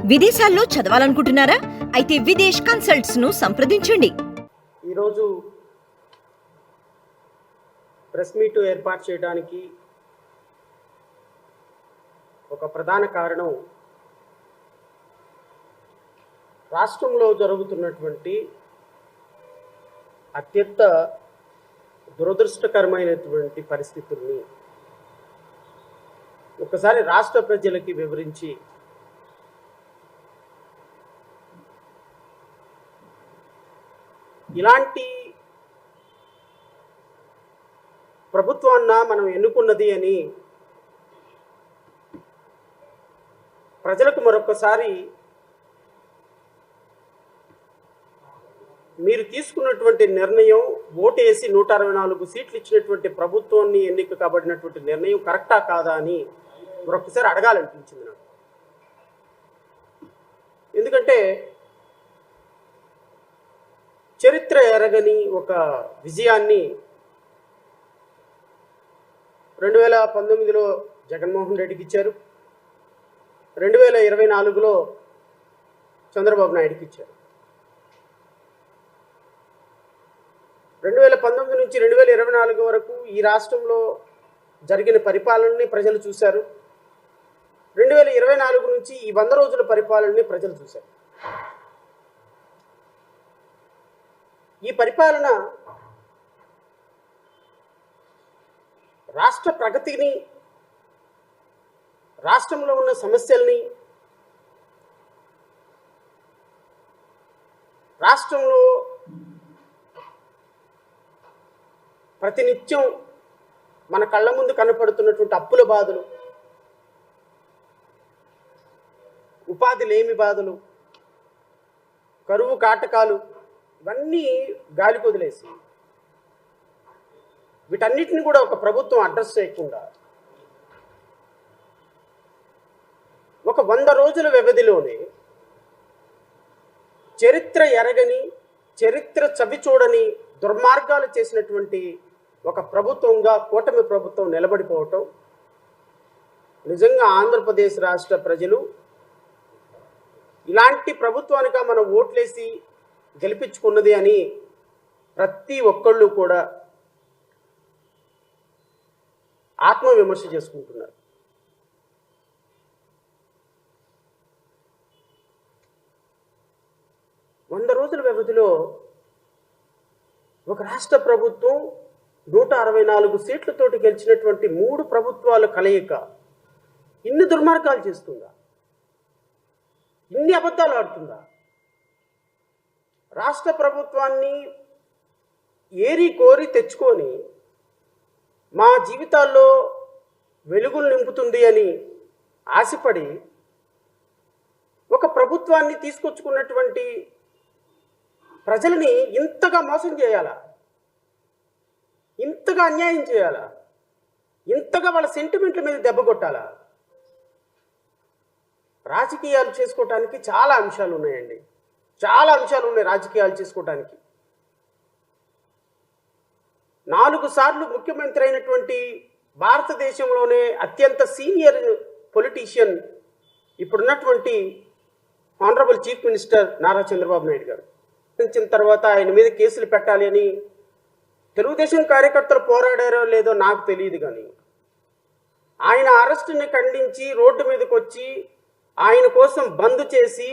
విదేశాల్లో చదవాలనుకుంటున్నారా? అయితే విదేశ్ కన్సల్ట్స్ ను సంప్రదించండి. ఈరోజు ప్రెస్ మీట్ ఏర్పాటు చేయడానికి ఒక ప్రధాన కారణం రాష్ట్రంలో జరుగుతున్నటువంటి అత్యంత దురదృష్టకరమైనటువంటి పరిస్థితుల్ని ఒకసారి రాష్ట్ర ప్రజలకి వివరించి ఇలాంటి ప్రభుత్వాన్న మనం ఎన్నుకున్నది అని ప్రజలకు మరొకసారి మీరు తీసుకున్నటువంటి నిర్ణయం ఓటు వేసి 164 సీట్లు ఇచ్చినటువంటి ప్రభుత్వాన్ని ఎన్నిక కాబడినటువంటి నిర్ణయం కరెక్టా కాదా అని మరొకసారి అడగాలనిపించింది నాకు. ఎందుకంటే చరిత్ర ఎరగని ఒక విజయాన్ని 2019లో జగన్మోహన్ రెడ్డికి ఇచ్చారు, 2024లో చంద్రబాబు నాయుడుకి ఇచ్చారు. 2019 నుంచి 2024 వరకు ఈ రాష్ట్రంలో జరిగిన పరిపాలనని ప్రజలు చూశారు. 2024 నుంచి ఈ 100 రోజుల పరిపాలనని ప్రజలు చూశారు. ఈ పరిపాలన రాష్ట్ర ప్రగతిని, రాష్ట్రంలో ఉన్న సమస్యల్ని, రాష్ట్రంలో ప్రతినిత్యం మన కళ్ళ ముందు కనపడుతున్నటువంటి అప్పుల బాధలు, ఉపాధి లేమి బాధలు, కరువు కాటకాలు ఇవన్నీ గాలికి వదిలేసి వీటన్నిటిని కూడా ఒక ప్రభుత్వం అడ్రస్ చేయకుండా ఒక 100 రోజుల వ్యవధిలోనే చరిత్ర ఎరగని, చరిత్ర చవి చూడని దుర్మార్గాలు చేసినటువంటి ఒక ప్రభుత్వంగా కూటమి ప్రభుత్వం నిలబడిపోవటం నిజంగా ఆంధ్రప్రదేశ్ రాష్ట్ర ప్రజలు ఇలాంటి ప్రభుత్వానిగా మనం ఓట్లేసి గెలిపించుకున్నది అని ప్రతి ఒక్కళ్ళు కూడా ఆత్మవిమర్శ చేసుకుంటున్నారు. వంద రోజుల వ్యవధిలో ఒక రాష్ట్ర ప్రభుత్వం 164 సీట్లతోటి గెలిచినటువంటి 3 ప్రభుత్వాల కలయిక ఇన్ని దుర్మార్గాలు చేస్తుందా? ఇన్ని అబద్ధాలు ఆడుతుందా? రాష్ట్ర ప్రభుత్వాన్ని ఏరి కోరి తెచ్చుకొని మా జీవితాల్లో వెలుగులు నింపుతుంది అని ఆశపడి ఒక ప్రభుత్వాన్ని తీసుకొచ్చుకున్నటువంటి ప్రజలని ఇంతగా మోసం చేయాలా? ఇంతగా అన్యాయం చేయాలా? ఇంతగా వాళ్ళ సెంటిమెంట్ల మీద దెబ్బ కొట్టాలా? రాజకీయాలు చేసుకోవటానికి చాలా అంశాలు ఉన్నాయండి, చాలా అంశాలు ఉన్నాయి రాజకీయాలు చేసుకోవటానికి. 4 సార్లు ముఖ్యమంత్రి అయినటువంటి భారతదేశంలోనే అత్యంత సీనియర్ పొలిటీషియన్ ఇప్పుడున్నటువంటి honourable chief minister Nara Chandrababu Naidu గారు వచ్చిన తర్వాత ఆయన మీద కేసులు పెట్టాలి అని తెలుగుదేశం కార్యకర్తలు పోరాడారో లేదో నాకు తెలియదు, కానీ ఆయన అరెస్టుని ఖండించి రోడ్డు మీదకి వచ్చి ఆయన కోసం బంద్ చేసి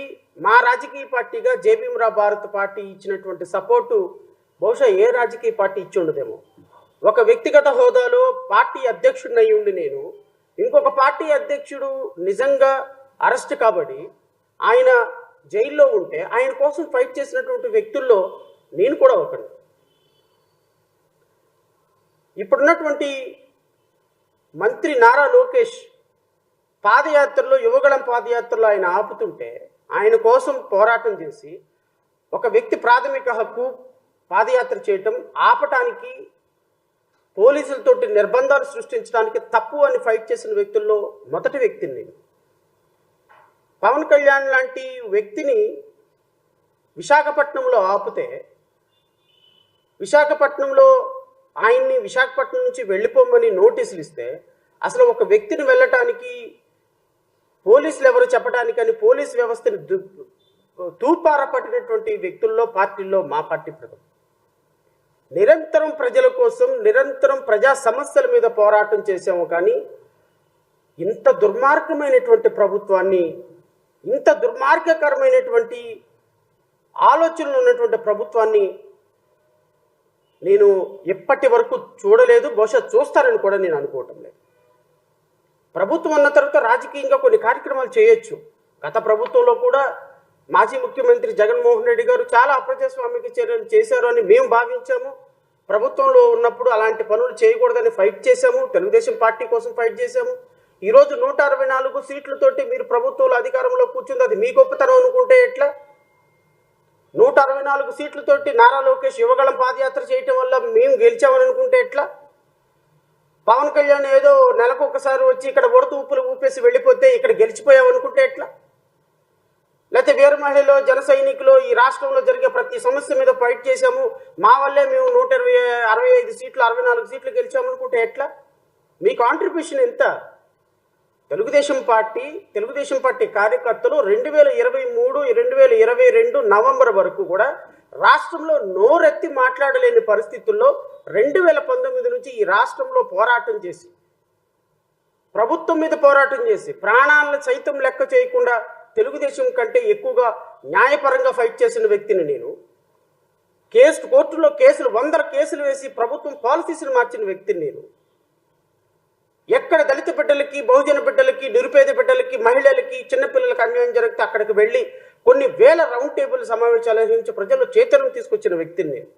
మా రాజకీయ పార్టీగా జేబీఎంరావు భారత్ పార్టీ ఇచ్చినటువంటి సపోర్టు బహుశా ఏ రాజకీయ పార్టీ ఇచ్చి ఉండదేమో. ఒక వ్యక్తిగత హోదాలో పార్టీ అధ్యక్షుడిని అయి ఉండి నేను ఇంకొక పార్టీ అధ్యక్షుడు నిజంగా అరెస్ట్ కాబట్టి ఆయన జైల్లో ఉంటే ఆయన కోసం ఫైట్ చేసినటువంటి వ్యక్తుల్లో నేను కూడా ఒకడు. ఇప్పుడున్నటువంటి మంత్రి నారా లోకేష్ పాదయాత్రలో, యువగళం పాదయాత్రలో ఆయన ఆపుతుంటే ఆయన కోసం పోరాటం చేసి ఒక వ్యక్తి ప్రాథమిక హక్కు పాదయాత్ర చేయటం ఆపటానికి పోలీసులతోటి నిర్బంధాలు సృష్టించడానికి తప్పు అని ఫైట్ చేసిన వ్యక్తుల్లో మొదటి వ్యక్తిని నేను. పవన్ కళ్యాణ్ లాంటి వ్యక్తిని విశాఖపట్నంలో ఆపితే విశాఖపట్నంలో ఆయన్ని విశాఖపట్నం నుంచి వెళ్ళిపోమని నోటీసులు ఇస్తే అసలు ఒక వ్యక్తిని వెళ్ళటానికి పోలీసులు ఎవరు చెప్పడానికని పోలీస్ వ్యవస్థని తూపార పట్టినటువంటి వ్యక్తుల్లో పార్టీల్లో మా పార్టీ ప్రథమం. నిరంతరం ప్రజల కోసం, నిరంతరం ప్రజా సమస్యల మీద పోరాటం చేశాము. కానీ ఇంత దుర్మార్గమైనటువంటి ప్రభుత్వాన్ని, ఇంత దుర్మార్గకరమైనటువంటి ఆలోచనలు ఉన్నటువంటి ప్రభుత్వాన్ని నేను ఎప్పటి వరకు చూడలేదు. బహుశా చూస్తానని కూడా నేను అనుకోవటం లేదు. ప్రభుత్వం అన్న తర్వాత రాజకీయంగా కొన్ని కార్యక్రమాలు చేయొచ్చు. గత ప్రభుత్వంలో కూడా మాజీ ముఖ్యమంత్రి జగన్మోహన్ రెడ్డి గారు చాలా అప్రజాస్వామిక చర్యలు చేశారు అని మేము భావించాము. ప్రభుత్వంలో ఉన్నప్పుడు అలాంటి పనులు చేయకూడదని ఫైట్ చేశాము. తెలుగుదేశం పార్టీ కోసం ఫైట్ చేశాము. ఈరోజు 164 సీట్లతోటి మీరు ప్రభుత్వంలో అధికారంలో కూర్చుంది, అది మీ గొప్పతనం అనుకుంటే ఎట్లా? 164 సీట్లతోటి నారా లోకేష్ యువగళం పాదయాత్ర చేయటం వల్ల మేము గెలిచామని అనుకుంటే ఎట్లా? పవన్ కళ్యాణ్ ఏదో నెలకు ఒకసారి వచ్చి ఇక్కడ ఉడత ఊపులు ఊపేసి వెళ్ళిపోతే ఇక్కడ గెలిచిపోయాం అనుకుంటే ఎట్లా? లేకపోతే వీర మహిళలో, జన సైనికులు ఈ రాష్ట్రంలో జరిగే ప్రతి సమస్య మీద ఫైట్ చేశాము, మా వల్లే మేము 65 సీట్లు 64 సీట్లు గెలిచామనుకుంటే ఎట్లా? మీ కాంట్రిబ్యూషన్ ఎంత? తెలుగుదేశం పార్టీ కార్యకర్తలు 2023, 2022 నవంబర్ వరకు కూడా రాష్ట్రంలో నోరెత్తి మాట్లాడలేని పరిస్థితుల్లో 2019 నుంచి ఈ రాష్ట్రంలో పోరాటం చేసి, ప్రభుత్వం మీద పోరాటం చేసి, ప్రాణాలను సైతం లెక్క చేయకుండా తెలుగుదేశం కంటే ఎక్కువగా న్యాయపరంగా ఫైట్ చేసిన వ్యక్తిని నేను. కోర్టులో కేసులు 100 కేసులు వేసి ప్రభుత్వం పాలసీస్ని మార్చిన వ్యక్తిని నేను. ఎక్కడ దళిత బిడ్డలకి, బహుజన బిడ్డలకి, నిరుపేద బిడ్డలకి, మహిళలకి, చిన్నపిల్లలకి అన్యాయం జరిగితే అక్కడికి వెళ్ళి కొన్ని వేల రౌండ్ టేబుల్ సమావేశాలు నిర్వహించి ప్రజల్లో చైతన్యం తీసుకొచ్చిన వ్యక్తిని నేను.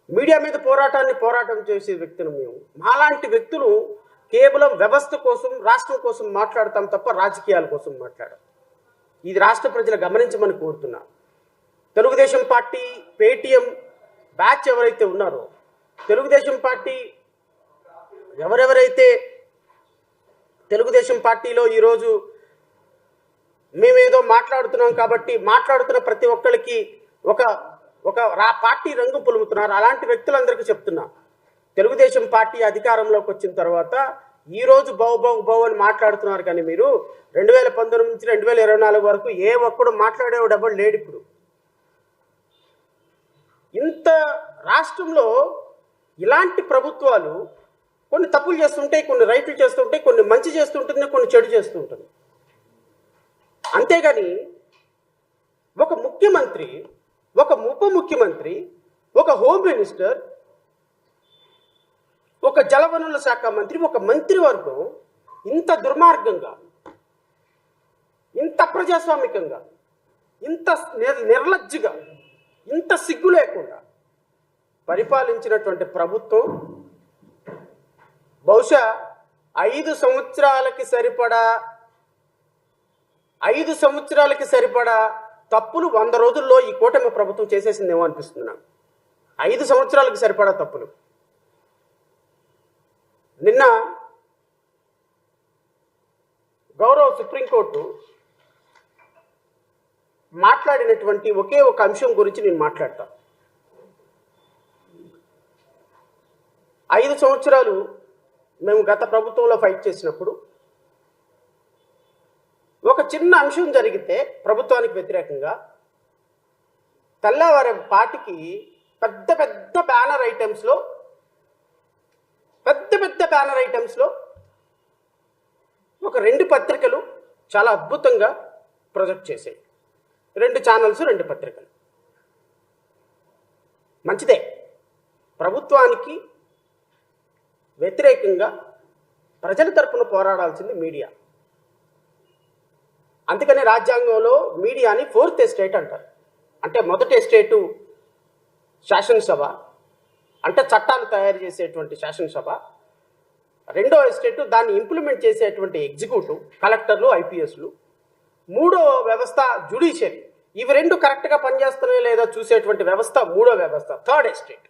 మీడియా మీద పోరాటం చేసే వ్యక్తిని మేము. మాలాంటి వ్యక్తులు కేవలం వ్యవస్థ కోసం, రాష్ట్రం కోసం మాట్లాడతాం తప్ప రాజకీయాల కోసం మాట్లాడడం. ఇది రాష్ట్ర ప్రజలు గమనించమని కోరుతున్నా. తెలుగుదేశం పార్టీ పేటీఎం బ్యాచ్ ఎవరైతే ఉన్నారో, తెలుగుదేశం పార్టీ ఎవరెవరైతే తెలుగుదేశం పార్టీలో ఈరోజు మేమేదో మాట్లాడుతున్నాం కాబట్టి మాట్లాడుతున్న ప్రతి ఒక్కరికి ఒక పార్టీ రంగు పులుముతున్నారు. అలాంటి వ్యక్తులందరికీ చెప్తున్నా, తెలుగుదేశం పార్టీ అధికారంలోకి వచ్చిన తర్వాత ఈరోజు బౌ అని మాట్లాడుతున్నారు. కానీ మీరు 2019 నుంచి 2024 వరకు ఏ ఒక్కడు మాట్లాడేవాడు ఎవడు లేడు. ఇప్పుడు ఇంత రాష్ట్రంలో ఇలాంటి ప్రభుత్వాలు కొన్ని తప్పులు చేస్తుంటాయి, కొన్ని రైట్లు చేస్తుంటాయి, కొన్ని మంచి చేస్తుంటుంది, కొన్ని చెడు చేస్తుంటుంది. అంతేగాని ఒక ముఖ్యమంత్రి, ఒక ఉప ముఖ్యమంత్రి, ఒక హోమ్ మినిస్టర్, ఒక జలవనరుల శాఖ మంత్రి, ఒక మంత్రివర్గం ఇంత దుర్మార్గంగా, ఇంత ప్రజాస్వామికంగా, ఇంత నిర్లజ్జగా, ఇంత సిగ్గు లేకుండా పరిపాలించినటువంటి ప్రభుత్వం బహుశా 5 సంవత్సరాలకి సరిపడా తప్పులు 100 రోజుల్లో ఈ కూటమి ప్రభుత్వం చేసేసిందేమో అనిపిస్తుంది నాకు. 5 సంవత్సరాలకు సరిపడా తప్పులు. నిన్న గౌరవ సుప్రీంకోర్టు మాట్లాడినటువంటి ఒకే ఒక అంశం గురించి నేను మాట్లాడతా. 5 సంవత్సరాలు మేము గత ప్రభుత్వంలో ఫైట్ చేసినప్పుడు ఒక చిన్న అంశం జరిగితే ప్రభుత్వానికి వ్యతిరేకంగా తెల్లవారి పార్టీకి పెద్ద పెద్ద బ్యానర్ ఐటమ్స్లో ఒక 2 పత్రికలు చాలా అద్భుతంగా ప్రొజెక్ట్ చేశాయి. 2 ఛానల్స్, 2 పత్రికలు. మంచిదే. ప్రభుత్వానికి వ్యతిరేకంగా ప్రజల తరపున పోరాడాల్సింది మీడియా. అందుకనే రాజ్యాంగంలో మీడియాని 4th ఎస్టేట్ అంటారు. అంటే మొదటి ఎస్టేటు శాసనసభ, అంటే చట్టాలు తయారు చేసేటువంటి శాసనసభ. రెండో ఎస్టేటు దాన్ని ఇంప్లిమెంట్ చేసేటువంటి ఎగ్జిక్యూటివ్, కలెక్టర్లు, ఐపీఎస్లు. మూడో వ్యవస్థ జ్యుడిషియరీ. ఇవి 2 కరెక్ట్గా పనిచేస్తున్నాయో లేదా చూసేటువంటి వ్యవస్థ మూడో వ్యవస్థ, 3rd estate.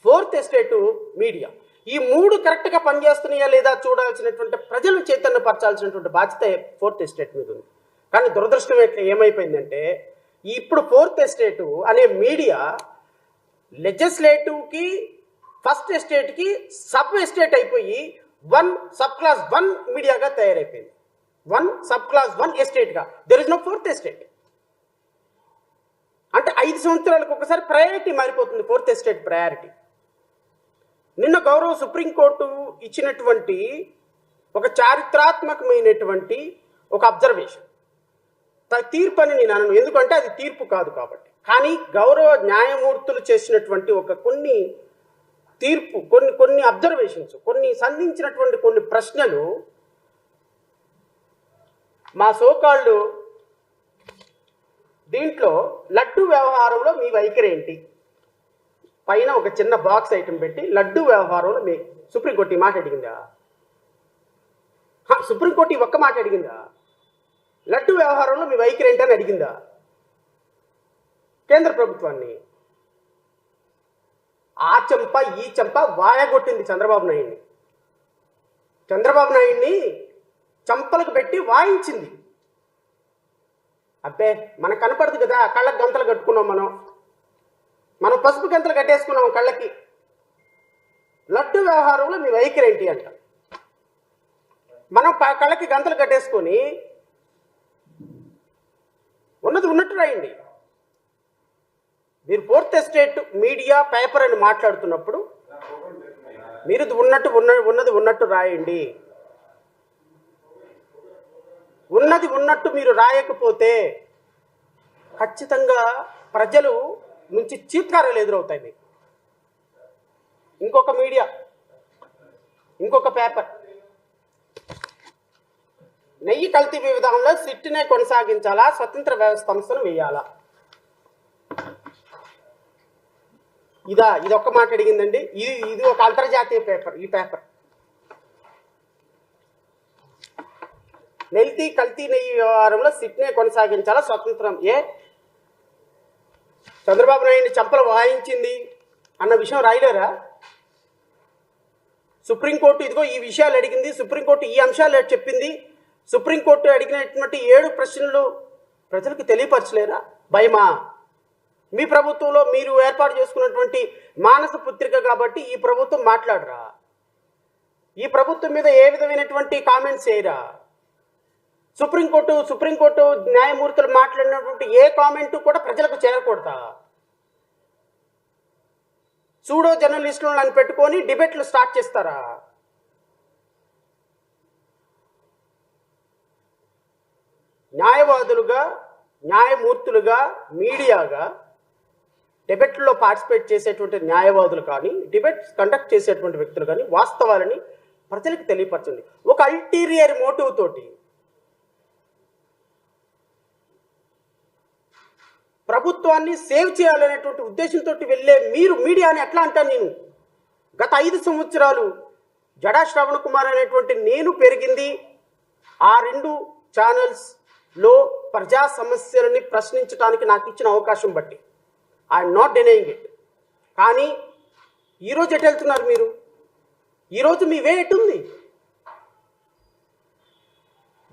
4th estate media. ఈ 3 కరెక్ట్గా పనిచేస్తున్నాయా లేదా చూడాల్సినటువంటి, ప్రజలను చైతన్యపరచాల్సినటువంటి బాధ్యత 4th ఎస్టేట్ మీద ఉంది. కానీ దురదృష్టం ఏమైపోయిందంటే ఇప్పుడు 4th ఎస్టేటు అనే మీడియా లెజిస్లేటివ్కి, ఫస్ట్ ఎస్టేట్కి సబ్ ఎస్టేట్ అయిపోయి సబ్ క్లాస్ 1 మీడియాగా తయారైపోయింది. 1 సబ్ క్లాస్ 1 ఎస్టేట్గా. There is no 4th estate. అంటే 5 సంవత్సరాలకు ఒకసారి ప్రయారిటీ మారిపోతుంది, 4th ఎస్టేట్ ప్రయారిటీ. నిన్న గౌరవ సుప్రీంకోర్టు ఇచ్చినటువంటి ఒక చారిత్రాత్మకమైనటువంటి ఒక అబ్జర్వేషన్, తీర్పు అని నేను అనను, ఎందుకంటే అది తీర్పు కాదు కాబట్టి. కానీ గౌరవ న్యాయమూర్తులు చేసినటువంటి ఒక కొన్ని తీర్పు, కొన్ని అబ్జర్వేషన్స్, కొన్ని సంధించినటువంటి కొన్ని ప్రశ్నలు మా సోకాళ్ళు దీంట్లో లడ్డు వ్యవహారంలో మీ వైఖరి ఏంటి పైన ఒక చిన్న బాక్స్ ఐటమ్ పెట్టి, లడ్డు వ్యవహారంలో మీ సుప్రీంకోర్టు ఈ మాట అడిగిందా? సుప్రీంకోర్టు ఈ ఒక్క మాట అడిగిందా? లడ్డు వ్యవహారంలో మీ వైఖరి ఏంటి అని అడిగిందా కేంద్ర ప్రభుత్వాన్ని? ఆ చెంప ఈ చెంప వాయగొట్టింది చంద్రబాబు నాయుడిని. చంద్రబాబు నాయుడిని చంపలకు పెట్టి వాయించింది. అబ్బే మనకు కనపడదు కదా, కళ్ళకు గంతలు కట్టుకున్నాం, మనం పసుపు గంతలు కట్టేసుకున్నాం కళ్ళకి. లడ్డు వ్యవహారంలో మీ వైఖరి ఏంటి అంట. మనం కళ్ళకి గంతలు కట్టేసుకొని ఉన్నది ఉన్నట్టు రాయండి. మీరు 4th ఎస్టేట్ మీడియా పేపర్ అని మాట్లాడుతున్నప్పుడు మీరు ఉన్నది ఉన్నట్టు రాయండి. ఉన్నది ఉన్నట్టు మీరు రాయకపోతే ఖచ్చితంగా ప్రజలు నుంచి చీత్కారాలు ఎదురవుతాయి మీకు. ఇంకొక మీడియా, ఇంకొక పేపర్, నెయ్యి కల్తీ విధానంలో సిట్నే కొనసాగించాలా, స్వతంత్ర వ్యవస్థ సంస్థను వేయాలా? ఇది ఒక్క మాట అడిగిందండి. ఇది ఒక అంతర్జాతీయ పేపర్. ఈ పేపర్ కల్తీ నెయ్యి వ్యవహారంలో సిట్నే కొనసాగించాలా, స్వతంత్రం. చంద్రబాబు నాయుడిని చంపలు వాయించింది అన్న విషయం రాయలేరా? సుప్రీంకోర్టు ఇదిగో ఈ విషయాలు అడిగింది, సుప్రీంకోర్టు ఈ అంశాలు చెప్పింది, సుప్రీంకోర్టు అడిగినటువంటి 7 ప్రశ్నలు ప్రజలకు తెలియపరచలేరా? భయమా? మీ ప్రభుత్వంలో మీరు ఏర్పాటు చేసుకున్నటువంటి మానస పుత్రిక కాబట్టి ఈ ప్రభుత్వం మాట్లాడరా? ఈ ప్రభుత్వం మీద ఏ విధమైనటువంటి కామెంట్స్ చేయరా? సుప్రీంకోర్టు న్యాయమూర్తులు మాట్లాడినటువంటి ఏ కామెంటు కూడా ప్రజలకు చేరకూడదా? సూడో జర్నలిస్టులను పెట్టుకొని డిబేట్లు స్టార్ట్ చేస్తారా? న్యాయవాదులుగా, న్యాయమూర్తులుగా, మీడియాగా డిబేట్లో పార్టిసిపేట్ చేసేటువంటి న్యాయవాదులు కానీ, డిబేట్స్ కండక్ట్ చేసేటువంటి వ్యక్తులు కానీ వాస్తవాలని ప్రజలకు తెలియపరచండి. ఒక అల్టీరియర్ మోటివ్ తోటి ప్రభుత్వాన్ని సేవ్ చేయాలనేటువంటి ఉద్దేశంతో వెళ్ళే మీరు మీడియాని ఎట్లా అంటాను నేను? గత 5 సంవత్సరాలు జడా శ్రవణ్ కుమార్ అనేటువంటి నేను పెరిగింది ఆ 2 ఛానల్స్లో ప్రజా సమస్యలని ప్రశ్నించడానికి నాకు ఇచ్చిన అవకాశం బట్టి. I'm not denying it. కానీ ఈరోజు ఎటు వెళ్తున్నారు మీరు? ఈరోజు మీ వే ఎటుంది?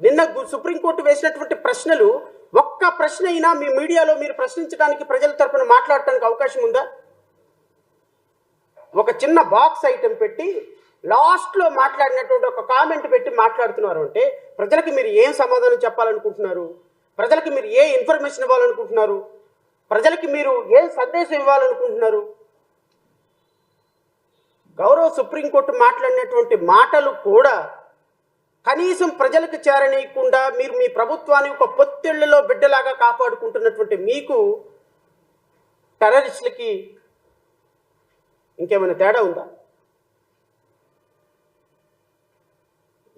నిన్న సుప్రీంకోర్టు వేసినటువంటి ప్రశ్నలు ఒక్క ప్రశ్న అయినా మీ మీడియాలో మీరు ప్రశ్నించడానికి, ప్రజల తరపున మాట్లాడటానికి అవకాశం ఉందా? ఒక చిన్న బాక్స్ ఐటెం పెట్టి లాస్ట్లో మాట్లాడినటువంటి ఒక కామెంట్ పెట్టి మాట్లాడుతున్నారు అంటే ప్రజలకి మీరు ఏం సమాధానం చెప్పాలనుకుంటున్నారు? ప్రజలకి మీరు ఏ ఇన్ఫర్మేషన్ ఇవ్వాలనుకుంటున్నారు? ప్రజలకి మీరు ఏ సందేశం ఇవ్వాలనుకుంటున్నారు? గౌరవ సుప్రీంకోర్టు మాట్లాడినటువంటి మాటలు కూడా కనీసం ప్రజలకు చేరనీయకుండా మీరు మీ ప్రభుత్వాన్ని ఒక పొత్తిళ్లలో బిడ్డలాగా కాపాడుకుంటున్నటువంటి మీకు టెర్రరిస్టులకి ఇంకేమైనా తేడా ఉందా?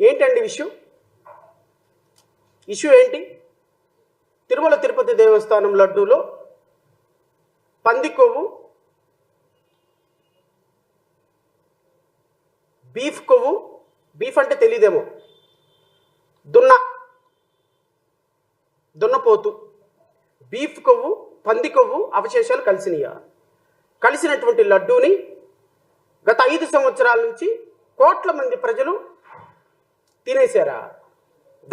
ఏంటండి ఇష్యూ ఏంటి? తిరుమల తిరుపతి దేవస్థానం లడ్డూలో పంది కొవ్వు, బీఫ్ కొవ్వు, బీఫ్ అంటే తెలియదేమో, దున్నపోతు, బీఫ్ కొవ్వు, పంది కొవ్వు అవశేషాలు కలిసినటువంటి లడ్డూని గత 5 సంవత్సరాల నుంచి కోట్ల మంది ప్రజలు తినేశారా?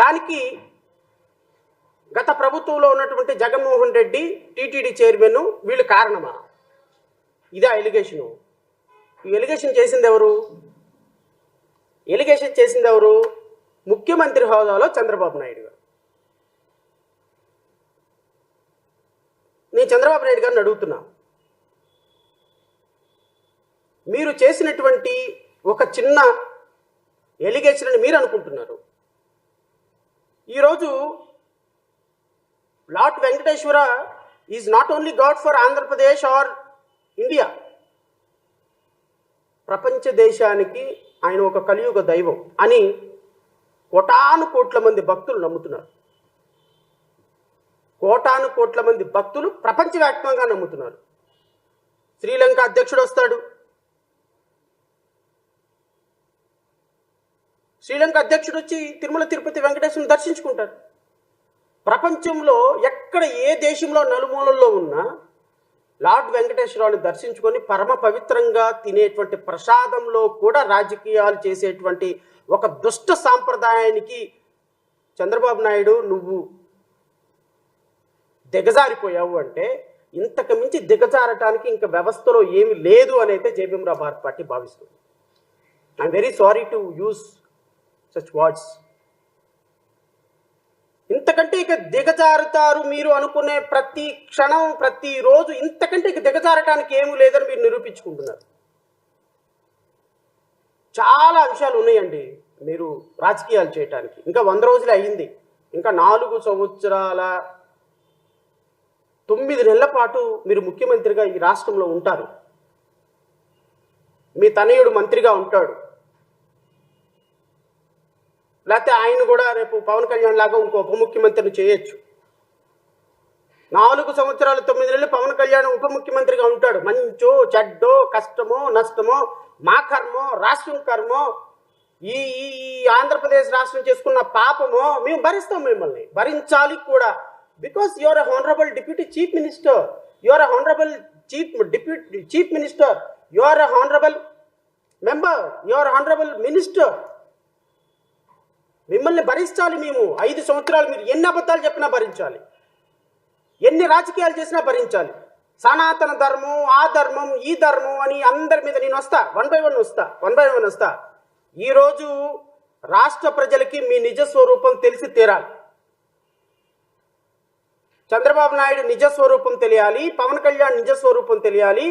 దానికి గత ప్రభుత్వంలో ఉన్నటువంటి జగన్మోహన్ రెడ్డి, టీటీడీ చైర్మన్ వీళ్ళు కారణమా? ఇదే ఎలిగేషను. ఈ ఎలిగేషన్ చేసింది ఎవరు? ముఖ్యమంత్రి హోదాలో చంద్రబాబు నాయుడు గారు. నేను చంద్రబాబు నాయుడు గారిని అడుగుతున్నా, మీరు చేసినటువంటి ఒక చిన్న ఎలిగేషన్ అని మీరు అనుకుంటున్నారు. ఈరోజు lord Venkateswara is not only God for Andhra Pradesh are India. ప్రపంచ దేశానికి ఆయన ఒక కలియుగ దైవం అని కోటాను కోట్ల మంది భక్తులు నమ్ముతున్నారు. కోటాను కోట్ల మంది భక్తులు ప్రపంచవ్యాప్తంగా నమ్ముతున్నారు. శ్రీలంక అధ్యక్షుడు వస్తాడు, శ్రీలంక అధ్యక్షుడు వచ్చి తిరుమల తిరుపతి వెంకటేశ్వరుని దర్శించుకుంటారు. ప్రపంచంలో ఎక్కడ ఏ దేశంలో నలుమూలల్లో ఉన్నా లార్డ్ వెంకటేశ్వరరావుని దర్శించుకొని పరమ పవిత్రంగా తినేటువంటి ప్రసాదంలో కూడా రాజకీయాలు చేసేటువంటి ఒక దుష్ట సాంప్రదాయానికి చంద్రబాబు నాయుడు నువ్వు దిగజారిపోయావు అంటే ఇంతకు మించి దిగజారటానికి ఇంకా వ్యవస్థలో ఏమి లేదు అని అయితే జేబీఎంరావు భారత్ పార్టీ భావిస్తుంది. I'm very sorry to use such words. ఇంతకంటే ఇక దిగజారుతారు మీరు అనుకునే ప్రతి క్షణం ప్రతిరోజు ఇంతకంటే ఇక దిగజారటానికి ఏమీ లేదని మీరు నిరూపించుకుంటున్నారు. చాలా అంశాలు ఉన్నాయండి మీరు రాజకీయాలు చేయటానికి. ఇంకా 100 రోజులే అయ్యింది. ఇంకా 4 సంవత్సరాల 9 నెలల పాటు మీరు ముఖ్యమంత్రిగా ఈ రాష్ట్రంలో ఉంటారు. మీ తనయుడు మంత్రిగా ఉంటాడు, లేకపోతే ఆయన కూడా రేపు పవన్ కళ్యాణ్ లాగా ఇంకో ఉప ముఖ్యమంత్రిని చేయొచ్చు. 4 సంవత్సరాలు 9 నెలలు పవన్ కళ్యాణ్ ఉప ముఖ్యమంత్రిగా ఉంటాడు. మంచో చెడ్డో కష్టమో నష్టమో మా కర్మో రాష్ట్రం కర్మో ఈ ఆంధ్రప్రదేశ్ రాష్ట్రం చేసుకున్న పాపమో మేము భరిస్తాం, మిమ్మల్ని భరించాలి కూడా. Because you are a honourable deputy chief minister, you are a honourable deputy chief minister, you are a honourable member, you are honourable minister. మిమ్మల్ని భరించాలి మేము. 5 సంవత్సరాలు మీరు ఎన్ని అబద్ధాలు చెప్పినా భరించాలి, ఎన్ని రాజకీయాలు చేసినా భరించాలి. సనాతన ధర్మం, ఆ ధర్మం, ఈ ధర్మం అని అందరి మీద నేను వస్తా, వన్ బై వన్ వస్తా. ఈరోజు రాష్ట్ర ప్రజలకి మీ నిజ స్వరూపం తెలిసి తీరాలి. చంద్రబాబు నాయుడు నిజ స్వరూపం తెలియాలి, పవన్ కళ్యాణ్ నిజ స్వరూపం తెలియాలి,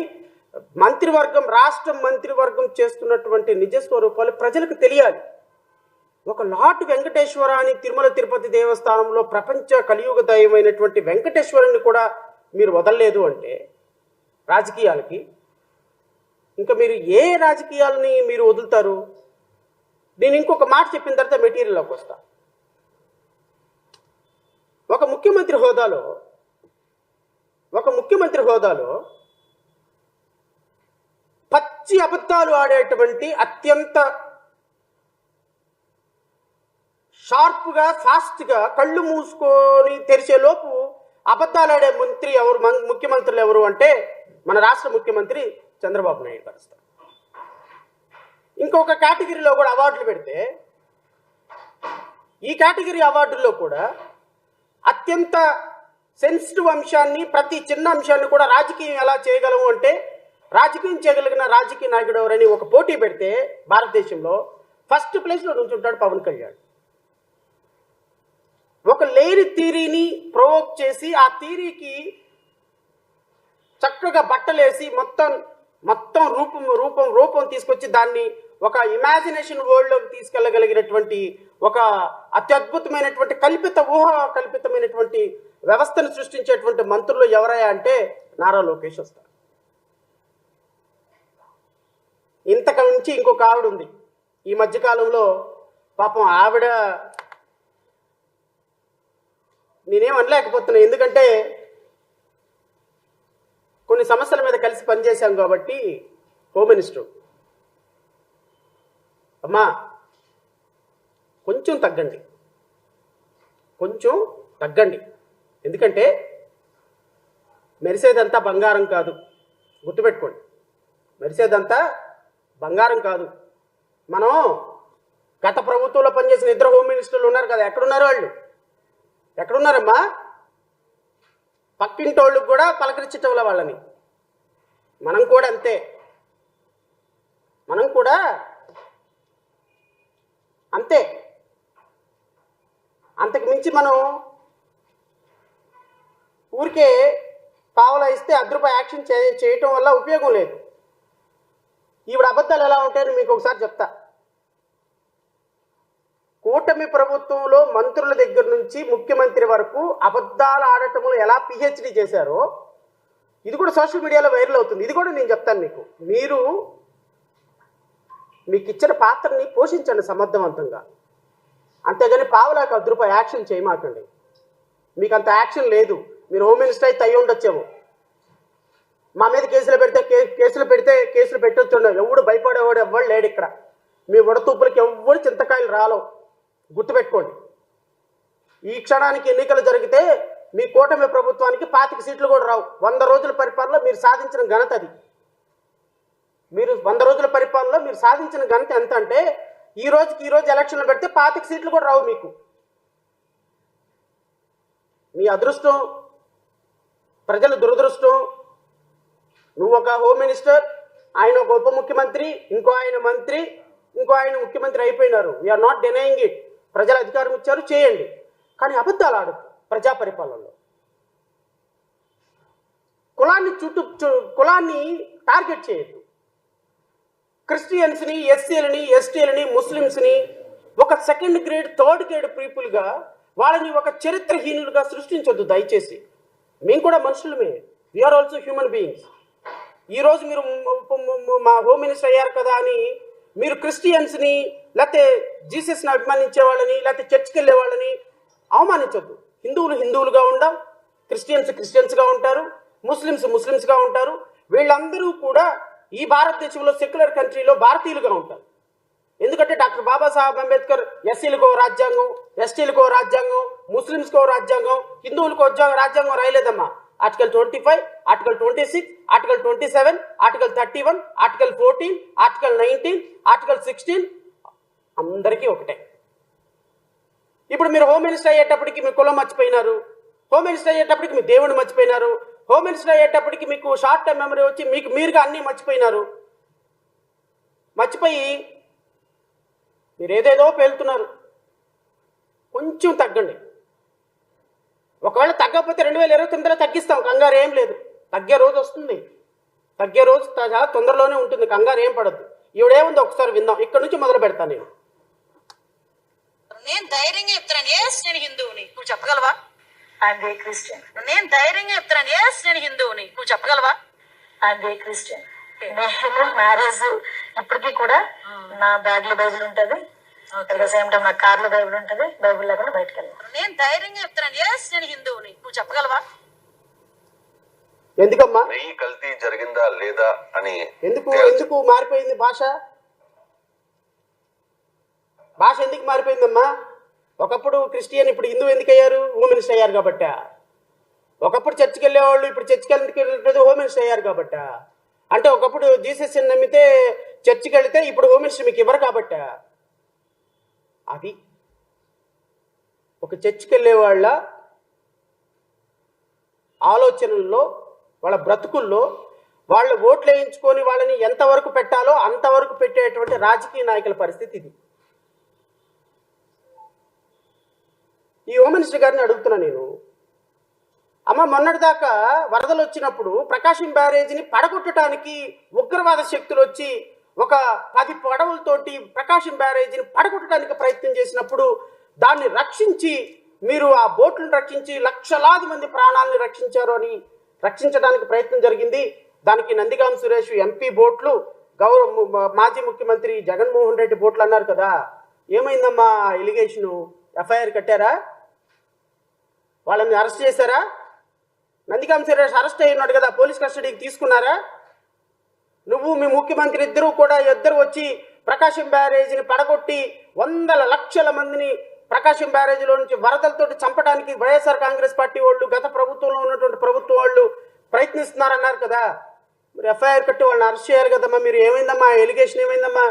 మంత్రివర్గం రాష్ట్ర మంత్రివర్గం చేస్తున్నటువంటి నిజ స్వరూపాలు ప్రజలకు తెలియాలి. ఒక లార్డ్ వెంకటేశ్వర అని తిరుమల తిరుపతి దేవస్థానంలో ప్రపంచ కలియుగ దైవమైనటువంటి వెంకటేశ్వరుని కూడా మీరు వదలలేదు అంటే రాజకీయాలకి, ఇంకా మీరు ఏ రాజకీయాలని మీరు వదులుతారు? నేను ఇంకొక మాట చెప్పిన తర్వాత మెటీరియల్లోకి వస్తా. ఒక ముఖ్యమంత్రి హోదాలో పచ్చి అబద్ధాలు ఆడేటువంటి అత్యంత షార్ప్గా ఫాస్ట్గా కళ్ళు మూసుకొని తెరిచే లోపు అబద్ధాలు ఆడే ముఖ్యమంత్రులు ఎవరు అంటే మన రాష్ట్ర ముఖ్యమంత్రి చంద్రబాబు నాయుడు గారు. ఇంకొక కేటగిరీలో కూడా అవార్డులు పెడితే ఈ కేటగిరీ అవార్డుల్లో కూడా అత్యంత సెన్సిటివ్ అంశాన్ని, ప్రతి చిన్న అంశాన్ని కూడా రాజకీయం ఎలా చేయగలము అంటే రాజకీయం చేయగలిగిన రాజకీయ నాయకుడు ఎవరని ఒక పోటీ పెడితే భారతదేశంలో ఫస్ట్ ప్లేస్లో నుంచుంటాడు పవన్ కళ్యాణ్. ఒక లేని థీరీని ప్రొవోక్ చేసి ఆ థీరీకి చక్కగా బట్టలేసి మొత్తం రూపం తీసుకొచ్చి దాన్ని ఒక ఇమాజినేషన్ వరల్డ్లోకి తీసుకెళ్ళగలిగినటువంటి ఒక అత్యద్భుతమైనటువంటి కల్పితమైనటువంటి వ్యవస్థను సృష్టించేటువంటి మంత్రులు ఎవరయ్యా అంటే నారా లోకేష్ వస్తారు. ఇంతకు మించి ఇంకొక ఆవిడ ఉంది ఈ మధ్యకాలంలో. పాపం ఆవిడ నేనేం అనలేకపోతున్నా, ఎందుకంటే కొన్ని సమస్యల మీద కలిసి పనిచేశాం కాబట్టి. హోమ్ మినిస్టర్ అమ్మా కొంచెం తగ్గండి, ఎందుకంటే మెరిసేదంతా బంగారం కాదు, గుర్తుపెట్టుకోండి. మెరిసేదంతా బంగారం కాదు. మనం గత ప్రభుత్వంలో పనిచేసిన 2 హోమ్ మినిస్టర్లు ఉన్నారు కదా, ఎక్కడున్నారు వాళ్ళు? ఎక్కడున్నారమ్మా? పక్కింటోళ్ళకు కూడా పలకరించటంలో వాళ్ళని. మనం కూడా అంతే, అంతకు మించి మనం ఊరికే పావలా ఇస్తే ₹1 యాక్షన్ చేయటం వల్ల ఉపయోగం లేదు. ఈవిడ అబద్ధాలు ఎలా ఉంటాయని మీకు ఒకసారి చెప్తా. కూటమి ప్రభుత్వంలో మంత్రుల దగ్గర నుంచి ముఖ్యమంత్రి వరకు అబద్ధాలు ఆడటంలో ఎలా పిహెచ్డి చేశారో ఇది కూడా సోషల్ మీడియాలో వైరల్ అవుతుంది. ఇది కూడా నేను చెప్తాను మీకు. మీరు మీకు ఇచ్చిన పాత్రని పోషించండి సమర్థవంతంగా, అంతేగాని పావలాకి ₹1 యాక్షన్ చేయమాకండి. మీకు అంత యాక్షన్ లేదు. మీరు హోమ్ మినిస్టర్ అయితే అయ్యి ఉండొచ్చేమో. మా మీద కేసులు పెడితే కేసులు పెట్టొచ్చుండవు. ఎవడు భయపడేవాడు ఎవ్వడు లేడు ఇక్కడ. మీ వడతూపులకి ఎవ్వడు చింతకాయలు రాలో గుర్తుపెట్టుకోండి. ఈ క్షణానికి ఎన్నికలు జరిగితే మీ కూటమి ప్రభుత్వానికి 25 సీట్లు కూడా రావు. 100 రోజుల పరిపాలనలో మీరు సాధించిన ఘనత అది. మీరు 100 రోజుల పరిపాలనలో మీరు సాధించిన ఘనత ఎంత అంటే ఈ రోజు ఎలక్షన్లు పెడితే 25 సీట్లు కూడా రావు మీకు. మీ అదృష్టం, ప్రజల దురదృష్టం. నువ్వు ఒక హోమ్ మినిస్టర్, ఆయన ఒక ఉప ముఖ్యమంత్రి, ఇంకో ఆయన మంత్రి, ఇంకో ఆయన ముఖ్యమంత్రి అయిపోయినారు. We are not denying it. ప్రజల అధికారం ఇచ్చారు, చేయండి. కానీ అబద్ధాలు ఆడదు ప్రజా పరిపాలనలో. కులాన్ని టార్గెట్ చేయొద్దు. క్రిస్టియన్స్ని, ఎస్సీలని, ఎస్టీలని, ముస్లిమ్స్ని ఒక సెకండ్ గ్రేడ్, థర్డ్ గ్రేడ్ పీపుల్గా వాళ్ళని ఒక చరిత్రహీనులుగా సృష్టించొద్దు దయచేసి. మేము కూడా మనుషులమే. We are also human beings. ఈరోజు మీరు మా హోమ్ మినిస్టర్ అయ్యారు కదా అని మీరు క్రిస్టియన్స్ని, లేకపోతే జీసస్ని అభిమానించే వాళ్ళని, లేకపోతే చర్చ్కి వెళ్ళే వాళ్ళని అవమానించొద్దు. హిందువులుగా ఉండం, క్రిస్టియన్స్గా ఉంటారు, ముస్లిమ్స్గా ఉంటారు. వీళ్ళందరూ కూడా ఈ భారతదేశంలో సెక్యులర్ కంట్రీలో భారతీయులుగా ఉంటారు. ఎందుకంటే డాక్టర్ బాబాసాహెబ్ అంబేద్కర్ ఎస్సీలకో రాజ్యాంగం, ఎస్టీలకో రాజ్యాంగం, ముస్లిమ్స్కో రాజ్యాంగం, హిందువులకో రాజ్యాంగం రాయలేదమ్మా. Article 25, article 26, article 27, article 31, article 14, article 19, article 16 అందరికీ ఒకటే. ఇప్పుడు మీరు హోమ్ మినిస్టర్ అయ్యేటప్పటికి మీ కులం మర్చిపోయినారు, హోమ్ మినిస్టర్ అయ్యేటప్పటికి మీ దేవుడిని మర్చిపోయినారు, హోమ్ మినిస్టర్ అయ్యేటప్పటికి మీకు షార్ట్ టర్మ్ మెమరీ వచ్చి మీరుగా అన్నీ మర్చిపోయినారు. మర్చిపోయి మీరు ఏదేదో పేలుతున్నారు. కొంచెం తగ్గండి. ఒకవేళ తగ్గకపోతే 2029లో తగ్గిస్తాం, కంగారు ఏం లేదు. తగ్గే రోజు వస్తుంది, తగ్గే రోజు చాలా తొందరలోనే ఉంటుంది, కంగారు ఏం పడద్దు. ఈవిడేముందో ఒకసారి విందాం. ఇక్కడ నుంచి మొదలు పెడతాను నేను. నేను ధైర్యంగా చెప్తాను, ఎస్ నేను హిందువుని, నువ్వు చెప్పగలవా? I'm very Christian. నేను ధైర్యంగా చెప్తాను, ఎస్ నేను హిందువుని, నువ్వు చెప్పగలవా? I'm very Christian. నేను మ్యారేజ్ ఇప్పటికీ కూడా నా బ్యాగ్ లో బైబిల్ ఉంటది, అట్ ద సేమ్ టైం నా కార్ లో బైబిల్ ఉంటది. బైబిల్ లేకుండా బయటకు వెళ్ళాను. నేను ధైర్యంగా చెప్తాను, ఎస్ నేను హిందువుని, నువ్వు చెప్పగలవా? ఎందుకమ్మా నెయ్యి కల్తీ జరిగిందా లేదా అని ఎందుకు మారిపోయింది భాష ఎందుకు మారిపోయిందమ్మా? ఒకప్పుడు క్రిస్టియన్, ఇప్పుడు హిందూ ఎందుకు అయ్యారు? హోమ్ మినిస్టర్ అయ్యారు కాబట్ట. ఒకప్పుడు చర్చికి వెళ్ళేవాళ్ళు, ఇప్పుడు చర్చికి వెళ్ళలేదు, హోమ్ మినిస్టర్ అయ్యారు కాబట్ట. అంటే ఒకప్పుడు జీసస్ నమ్మితే చర్చికి వెళితే ఇప్పుడు హోమ్ మినిస్టర్ మీకు ఇవ్వరు కాబట్ట. అది ఒక చర్చికి వెళ్ళే వాళ్ళ ఆలోచనల్లో, వాళ్ళ బ్రతుకుల్లో, వాళ్ళు ఓట్లు వేయించుకొని వాళ్ళని ఎంతవరకు పెట్టాలో అంతవరకు పెట్టేటువంటి రాజకీయ నాయకుల పరిస్థితి ఇది. ఈ హోమ్ మినిస్టర్ గారిని అడుగుతున్నా నేను, అమ్మ మొన్నటిదాకా వరదలు వచ్చినప్పుడు ప్రకాశం బ్యారేజీని పడగొట్టడానికి ఉగ్రవాద శక్తులు వచ్చి ఒక 10 పడవలతోటి ప్రకాశం బ్యారేజీని పడగొట్టడానికి ప్రయత్నం చేసినప్పుడు దాన్ని రక్షించి, మీరు ఆ బోట్లను రక్షించి లక్షలాది మంది ప్రాణాలను రక్షించడానికి ప్రయత్నం జరిగింది. దానికి నందిగాం సురేష్ ఎంపీ బోట్లు, మాజీ ముఖ్యమంత్రి జగన్మోహన్ రెడ్డి బోట్లు అన్నారు కదా. ఏమైందమ్మా ఎలిగేషను? ఎఫ్ఐఆర్ కట్టారా? వాళ్ళని అరెస్ట్ చేశారా? నందిగాం సురేష్ అరెస్ట్ అయి ఉన్నాడు కదా, పోలీస్ కస్టడీకి తీసుకున్నారా? నువ్వు మీ ముఖ్యమంత్రి ఇద్దరు వచ్చి ప్రకాశం బ్యారేజీని పడగొట్టి వందల లక్షల మందిని ప్రకాశం బ్యారేజీలో నుంచి వరదలతోటి చంపడానికి వైఎస్ఆర్ కాంగ్రెస్ పార్టీ వాళ్ళు, గత ప్రభుత్వంలో ఉన్నటువంటి ప్రభుత్వం వాళ్ళు ప్రయత్నిస్తున్నారన్నారు కదా. మీరు ఎఫ్ఐఆర్ కట్టి వాళ్ళని అరెస్ట్ చేయాలి కదమ్మా. మీరు ఏమైందమ్మా? ఎలిగేషన్ ఏమైందమ్మా?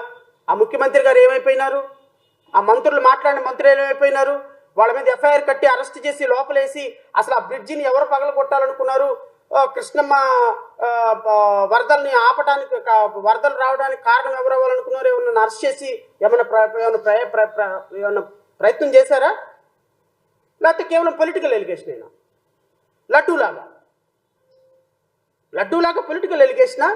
ఆ ముఖ్యమంత్రి గారు ఏమైపోయినారు? ఆ మంత్రులు మాట్లాడిన మంత్రులు ఏమైపోయినారు? వాళ్ళ మీద ఎఫ్ఐఆర్ కట్టి అరెస్ట్ చేసి లోపలేసి అసలు ఆ బ్రిడ్జిని ఎవరు పగలగొట్టాలనుకున్నారు? కృష్ణమ్మ వరదల్ని ఆపడానికి, వరదలు రావడానికి కారణం ఎవరు అవ్వాలనుకున్నారు? ఏమన్నా అరెస్ట్ చేసి ఏమన్నా ప్రయత్నం చేశారా? లేకపోతే కేవలం పొలిటికల్ ఎలిగేషన్ అయినా? లడ్డూలాగా పొలిటికల్ ఎలిగేషనా?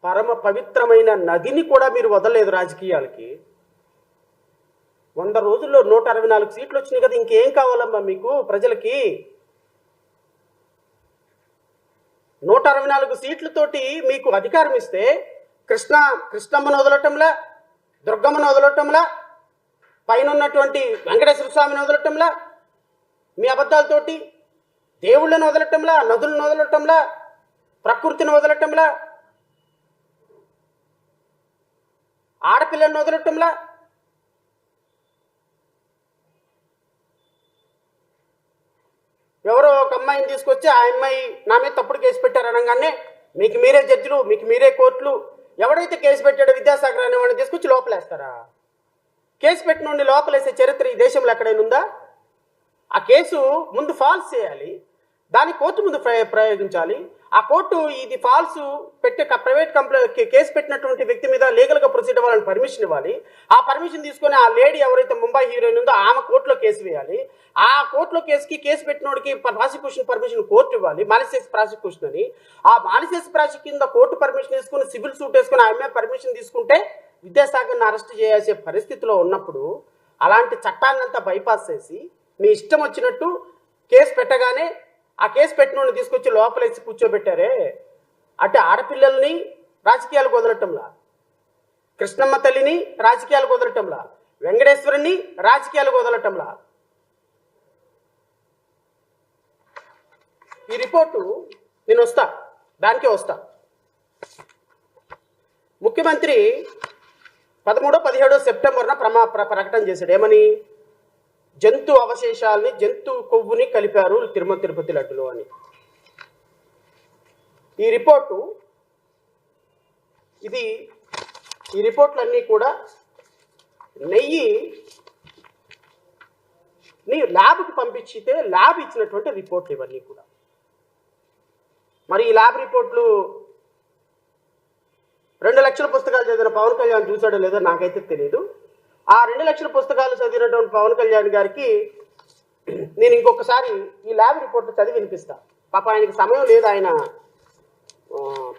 పరమ పవిత్రమైన నదిని కూడా మీరు వదలలేదు రాజకీయాలకి. 100 రోజుల్లో 164 సీట్లు వచ్చినాయి కదా, ఇంకేం కావాలమ్మా మీకు ప్రజలకి? 164 సీట్లతోటి మీకు అధికారం ఇస్తే కృష్ణమ్మను వదలటంలా, దుర్గమ్మను వదలటంలా, పైన ఉన్నటువంటి వెంకటేశ్వర స్వామిని వదలటంలా, మీ అబద్ధాలతోటి దేవుళ్ళను వదలటంలా, నదులను వదలటంలా, ప్రకృతిని వదలటంలా, ఆడపిల్లను వదలటంలా. ఎవరో ఒక అమ్మాయిని తీసుకొచ్చి ఆ అమ్మాయి నా మీద తప్పుడు కేసు పెట్టారు అనగానే మీకు మీరే జడ్జిలు, మీకు మీరే కోర్టులు. ఎవడైతే కేసు పెట్టాడో విద్యాసాగర్ అనే వాడిని తీసుకొచ్చి లోపలేస్తారా? కేసు పెట్టిన వాడిని లోపలేసే చరిత్ర ఈ దేశంలో ఎక్కడైనా ఉందా? ఆ కేసు ముందు ఫాల్స్ చేయాలి, దాన్ని కోర్టు ముందు ప్రయోగించాలి. ఆ కోర్టు ఇది ఫాల్స్ పెట్టే ప్రైవేట్ కేసు పెట్టినటువంటి వ్యక్తి మీద లీగల్గా ప్రొసీడ్ అవ్వాలని పర్మిషన్ ఇవ్వాలి. ఆ పర్మిషన్ తీసుకొని ఆ లేడీ ఎవరైతే ముంబై హీరోయిన్ ఉందో ఆమె కోర్టులో కేసు వేయాలి. ఆ కోర్టులో కేసు పెట్టినోడికి ప్రాసిక్యూషన్ పర్మిషన్ కోర్టు ఇవ్వాలి, మాలిసియస్ ప్రాసిక్యూషన్ అని. ఆ మాలిసియస్ ప్రాసిక్యూషన్ కింద కోర్టు పర్మిషన్ తీసుకుని సివిల్ సూట్ వేసుకుని ఆమె పర్మిషన్ తీసుకుంటే విద్యాసాగర్ని అరెస్ట్ చేయాల్సే పరిస్థితిలో ఉన్నప్పుడు అలాంటి చట్టాన్నంతా బైపాస్ చేసి మీ ఇష్టం వచ్చినట్టు కేసు పెట్టగానే ఆ కేసు పెట్టినోడిని తీసుకొచ్చి లోపలేసి కూర్చోబెట్టారే. అంటే ఆడపిల్లల్ని రాజకీయాలకు వదలటంలా, కృష్ణమ్మ తల్లిని రాజకీయాలకు వదలటంలా, వెంకటేశ్వరుని రాజకీయాలకు వదలటంలా. ఈ రిపోర్టు నేను దానికే వస్తా. ముఖ్యమంత్రి 13-17 సెప్టెంబర్న ప్రకటన చేశాడు. ఏమని? జంతు అవశేషాలని, జంతు కొవ్వుని కలిపారు తిరుపతి లడ్డులో అని. ఈ రిపోర్ట్లన్నీ కూడా నెయ్యిని ల్యాబ్కి పంపించితే ల్యాబ్ ఇచ్చినటువంటి రిపోర్ట్లు ఇవన్నీ కూడా. మరి ఈ ల్యాబ్ రిపోర్ట్లు 2 లక్షల పుస్తకాలు చదివిన పవన్ కళ్యాణ్ చూసాడో లేదో నాకైతే తెలియదు. ఆ 2 లక్షల పుస్తకాలు చదివినటువంటి పవన్ కళ్యాణ్ గారికి నేను ఇంకొకసారి ఈ ల్యాబ్ రిపోర్ట్ చదివి వినిపిస్తా. పాప ఆయనకి సమయం లేదు, ఆయన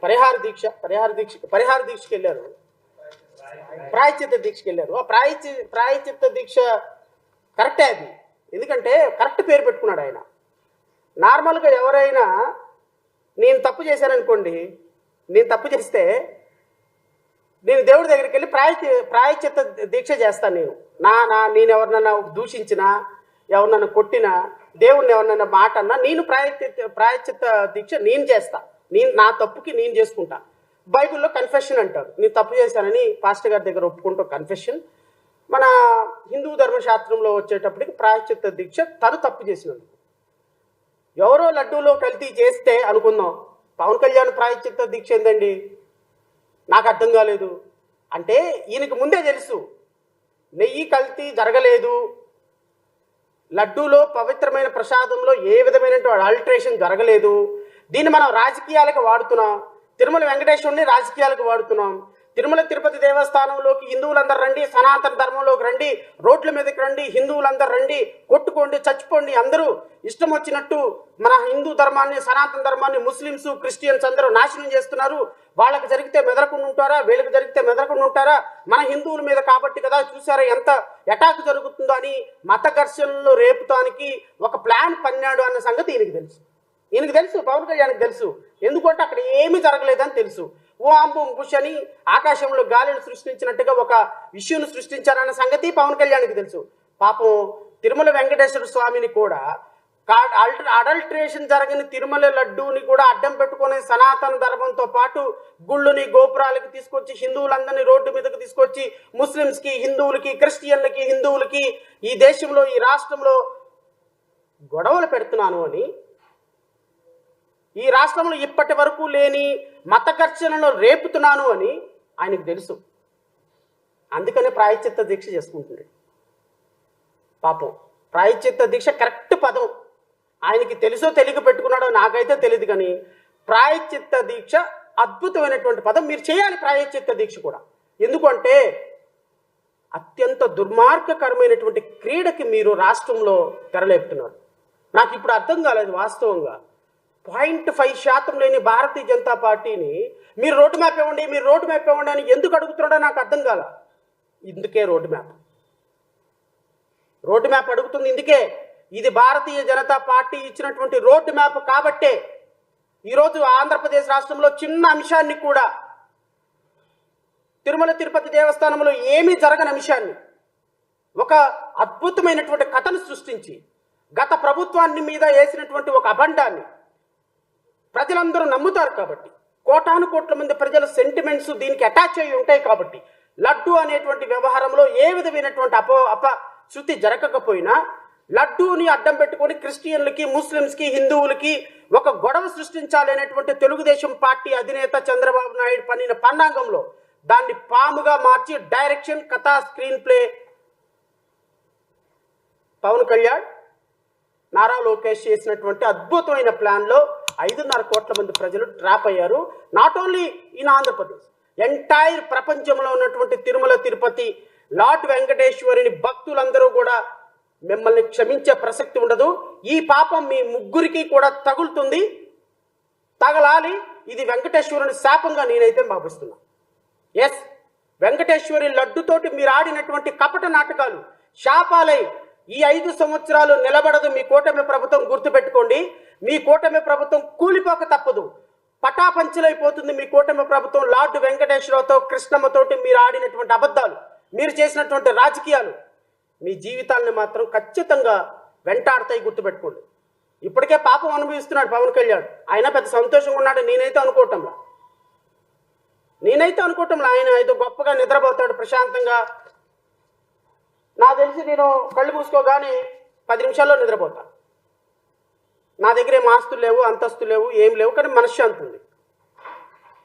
పరిహార దీక్షకి వెళ్ళారు, ప్రాయశ్చిత్త దీక్షకి వెళ్ళారు. ఆ ప్రాయశ్చిత్త దీక్ష కరెక్టే అది, ఎందుకంటే కరెక్ట్ పేరు పెట్టుకున్నాడు ఆయన. నార్మల్గా ఎవరైనా నేను తప్పు చేశాననుకోండి, నేను తప్పు చేస్తే నేను దేవుడి దగ్గరికి వెళ్ళి ప్రాయశ్చిత్త దీక్ష చేస్తాను. నేను ఎవరినన్నా దూషించినా, ఎవరినన్నా కొట్టినా, దేవుడిని ఎవరినన్నా మాట అన్నా నేను ప్రాయశ్చిత్త దీక్ష నేను చేస్తా. నా తప్పుకి నేను చేసుకుంటా. బైబిల్లో కన్ఫెషన్ అంటారు. నేను తప్పు చేశానని పాస్టర్ గారి దగ్గర ఒప్పుకుంటూ కన్ఫెషన్. మన హిందూ ధర్మశాస్త్రంలో వచ్చేటప్పటికి ప్రాయశ్చిత్త దీక్ష తను తప్పు చేసినందుకు. ఎవరో లడ్డూలో కల్తీ చేస్తే అనుకుందాం, పవన్ కళ్యాణ్ ప్రాయశ్చిత్త దీక్ష ఏందండి? నాకు అర్థం కాలేదు. అంటే ఈయనకు ముందే తెలుసు నెయ్యి కల్తీ జరగలేదు, లడ్డూలో పవిత్రమైన ప్రసాదంలో ఏ విధమైన అల్టరేషన్ జరగలేదు. దీన్ని మనం రాజకీయాలకు వాడుతున్నాం. తిరుమల వెంకటేశ్వరుని రాజకీయాలకు వాడుతున్నాం. తిరుమల తిరుపతి దేవస్థానంలోకి హిందువులందరూ రండి, సనాతన ధర్మంలోకి రండి, రోడ్ల మీదకి రండి, హిందువులందరూ రండి, కొట్టుకోండి, చచ్చిపోండి, అందరూ ఇష్టం వచ్చినట్టు మన హిందూ ధర్మాన్ని, సనాతన ధర్మాన్ని ముస్లిమ్స్, క్రిస్టియన్స్ అందరూ నాశనం చేస్తున్నారు. వాళ్ళకి జరిగితే మెదలకుండా ఉంటారా, వీళ్ళకి జరిగితే మెదలకుండా ఉంటారా? మన హిందువుల మీద కాబట్టి కదా, చూసారా ఎంత అటాక్ జరుగుతుందో అని మత ఘర్షణలు రేపుతానికి ఒక ప్లాన్ పన్నాడు అన్న సంగతి ఈయనకి తెలుసు. పవన్ కళ్యాణ్కి తెలుసు. ఎందుకంటే అక్కడ ఏమీ జరగలేదని తెలుసు. ఓ అంబం బుష్ అని ఆకాశంలో గాలిని సృష్టించినట్టుగా ఒక ఇష్యూను సృష్టించారన్న సంగతి పవన్ కళ్యాణ్కి తెలుసు. పాపం తిరుమల వెంకటేశ్వర స్వామిని కూడా అడల్ట్రేషన్ జరగని తిరుమల లడ్డూని కూడా అడ్డం పెట్టుకునే సనాతన ధర్మంతో పాటు గుళ్ళుని, గోపురాలకి తీసుకొచ్చి హిందువులందరినీ రోడ్డు మీదకి తీసుకొచ్చి ముస్లిమ్స్కి, హిందువులకి, క్రిస్టియన్లకి, హిందువులకి ఈ దేశంలో, ఈ రాష్ట్రంలో గొడవలు పెడుతున్నాను అని, ఈ రాష్ట్రంలో ఇప్పటి వరకు లేని మత ఘర్షణను రేపుతున్నాను అని ఆయనకు తెలుసు. అందుకనే ప్రాయశ్చిత్త దీక్ష చేసుకుంటున్నాడు. పాపం ప్రాయశ్చిత్త దీక్ష కరెక్ట్ పదం. ఆయనకి తెలుసో తెలియక పెట్టుకున్నాడో నాకైతే తెలియదు, కానీ ప్రాయశ్చిత్త దీక్ష అద్భుతమైనటువంటి పదం. మీరు చేయాలి ప్రాయశ్చిత్త దీక్ష కూడా. ఎందుకంటే అత్యంత దుర్మార్గకరమైనటువంటి క్రీడకి మీరు రాష్ట్రంలో తెరలేపుతున్నారు. నాకు ఇప్పుడు అర్థం కాలేదు వాస్తవంగా. 0.5% లేని భారతీయ జనతా పార్టీని మీరు రోడ్డు మ్యాప్ ఇవ్వండి, మీరు రోడ్డు మ్యాప్ ఇవ్వండి అని ఎందుకు అడుగుతున్నాడో నాకు అర్థం కాల. ఇందుకే రోడ్డు మ్యాప్ అడుగుతుంది. ఇందుకే ఇది భారతీయ జనతా పార్టీ ఇచ్చినటువంటి రోడ్డు మ్యాప్ కాబట్టే ఈరోజు ఆంధ్రప్రదేశ్ రాష్ట్రంలో చిన్న అంశాన్ని కూడా, తిరుమల తిరుపతి దేవస్థానంలో ఏమీ జరగని అంశాన్ని ఒక అద్భుతమైనటువంటి కథను సృష్టించి గత ప్రభుత్వాన్ని మీద వేసినటువంటి ఒక అభండాన్ని ప్రజలందరూ నమ్ముతారు కాబట్టి, కోటాను కోట్ల మంది ప్రజల సెంటిమెంట్స్ దీనికి అటాచ్ అయి ఉంటాయి కాబట్టి, లడ్డు అనేటువంటి వ్యవహారంలో ఏ విధమైనటువంటి అపశృతి జరగకపోయినా లడ్డూని అడ్డం పెట్టుకొని క్రిస్టియన్లకి, ముస్లింస్కి, హిందువులకి ఒక గొడవ సృష్టించాలనేటువంటి తెలుగుదేశం పార్టీ అధినేత చంద్రబాబు నాయుడు పన్నిన పన్నాగంలో దాన్ని పాముగా మార్చి డైరెక్షన్, కథ, స్క్రీన్ ప్లే పవన్ కళ్యాణ్, నారా లోకేష్ చేసినటువంటి అద్భుతమైన ప్లాన్లో 5.5 కోట్ల మంది ప్రజలు ట్రాప్ అయ్యారు. Not only in Andhra Pradesh, entire ప్రపంచంలో ఉన్నటువంటి తిరుమల తిరుపతి లార్డ్ వెంకటేశ్వరుని భక్తులందరూ కూడా మిమ్మల్ని క్షమించే ప్రసక్తి ఉండదు. ఈ పాపం మీ ముగ్గురికి కూడా తగులుతుంది, తగలాలి. ఇది వెంకటేశ్వరుని శాపంగా నేనైతే భావిస్తున్నా. ఎస్, వెంకటేశ్వరి లడ్డుతోటి మీరు ఆడినటువంటి కపట నాటకాలు శాపాలై ఈ 5 సంవత్సరాలు నిలబడదు మీ కూటమి ప్రభుత్వం. గుర్తుపెట్టుకోండి, మీ కూటమి ప్రభుత్వం కూలిపోక తప్పదు, పటాపంచలైపోతుంది మీ కూటమి ప్రభుత్వం. లార్డ్ వెంకటేశ్వరతో, కృష్ణమ్మతోటి మీరు ఆడినటువంటి అబద్ధాలు, మీరు చేసినటువంటి రాజకీయాలు మీ జీవితాలను మాత్రం ఖచ్చితంగా వెంటాడతాయి. గుర్తుపెట్టుకోండి. ఇప్పటికే పాపం అనుభవిస్తున్నాడు పవన్ కళ్యాణ్. ఆయన పెద్ద సంతోషంగా ఉన్నాడు నేనైతే అనుకోవటంలా. ఆయన ఏదో గొప్పగా నిద్రపోతాడు ప్రశాంతంగా. నాకు తెలిసి నేను కళ్ళు మూసుకోగానే 10 నిమిషాల్లో నిద్రపోతా. నా దగ్గర ఏం ఆస్తులు లేవు, అంతస్తులు లేవు, ఏం లేవు, కానీ మనశ్శాంతి ఉంది.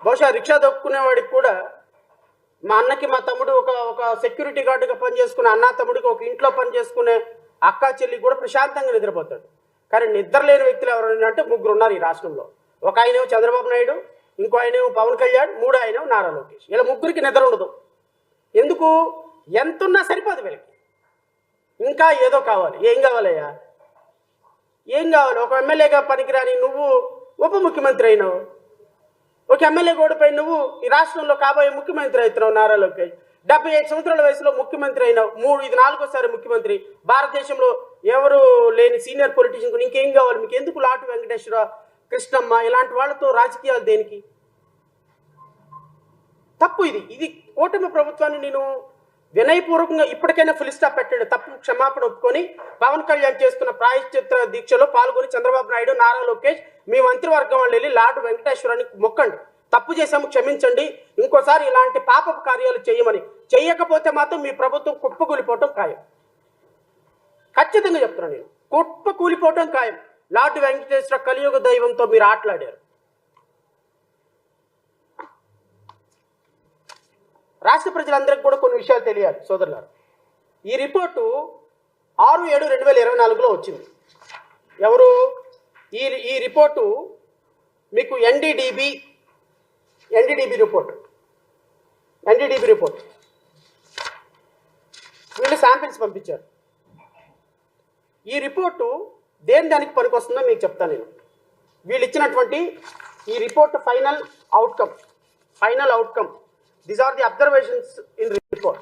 బహుశా రిక్షా దొక్కునేవాడికి కూడా, మా అన్నకి మా తమ్ముడు ఒక సెక్యూరిటీ గార్డుగా పనిచేసుకునే అన్న తమ్ముడికి ఒక ఇంట్లో పనిచేసుకునే అక్క చెల్లి కూడా ప్రశాంతంగా నిద్రపోతాడు. కానీ నిద్ర లేని వ్యక్తులు ఎవరైనా అంటే 3 ఉన్నారు ఈ రాష్ట్రంలో. ఒక ఆయనేమో చంద్రబాబు నాయుడు, ఇంకో ఆయనేమో పవన్ కళ్యాణ్, 3 ఆయనేమో నారా లోకేష్. ఇలా 3కి నిద్ర ఉండదు. ఎందుకు? ఎంతున్నా సరిపోదు వీళ్ళకి, ఇంకా ఏదో కావాలి. ఏం కావాలయ్యా? ఏం కావాలి? ఒక ఎమ్మెల్యేగా పనికిరాని నువ్వు ఉప ముఖ్యమంత్రి అయినావు, ఒక ఎమ్మెల్యే గోడపై నువ్వు ఈ రాష్ట్రంలో కాబోయే ముఖ్యమంత్రి అవుతున్నావు. నారా లోకేష్ 75 సంవత్సరాల వయసులో ముఖ్యమంత్రి అయినావు. ఇది 4వ ముఖ్యమంత్రి. భారతదేశంలో ఎవరు లేని సీనియర్ పొలిటీషియన్ ఇంకేం కావాలి మీకు? ఎందుకు లార్డ్ వెంకటేశ్వర, కృష్ణమ్మ ఇలాంటి వాళ్ళతో రాజకీయాలు దేనికి? తప్పు ఇది కూటమి ప్రభుత్వాన్ని నేను వినయపూర్వకంగా ఇప్పటికైనా ఫుల్ స్టాప్ పెట్టండి. తప్పు క్షమాపణ ఒప్పుకొని పవన్ కళ్యాణ్ చేస్తున్న ప్రాయశ్చిత్త దీక్షలో పాల్గొని చంద్రబాబు నాయుడు, నారా లోకేష్ మీ మంత్రివర్గం వాళ్ళు వెళ్ళి లార్డ్ వెంకటేశ్వరాన్ని మొక్కండి. తప్పు చేశాము, క్షమించండి, ఇంకోసారి ఇలాంటి పాపపు కార్యాలు చేయమని. చెయ్యకపోతే మాత్రం మీ ప్రభుత్వం కుప్పకూలిపోవటం ఖాయం. ఖచ్చితంగా చెప్తున్నాను నేను, కుప్పకూలిపోవటం ఖాయం. లార్డ్ వెంకటేశ్వర కలియుగ దైవంతో మీరు ఆటలాడారు. రాష్ట్ర ప్రజలందరికీ కూడా కొన్ని విషయాలు తెలియాలి సోదరులారు. ఈ రిపోర్టు 6/7/2024లో వచ్చింది. ఎవరు ఈ రిపోర్టు? మీకు ఎన్డీడీబీ రిపోర్ట్. వీళ్ళు శాంపిల్స్ పంపించారు. ఈ రిపోర్టు దానికి పనికొస్తుందో మీకు చెప్తాను నేను. వీళ్ళు ఇచ్చినటువంటి ఈ report final outcome. These are the observations in report.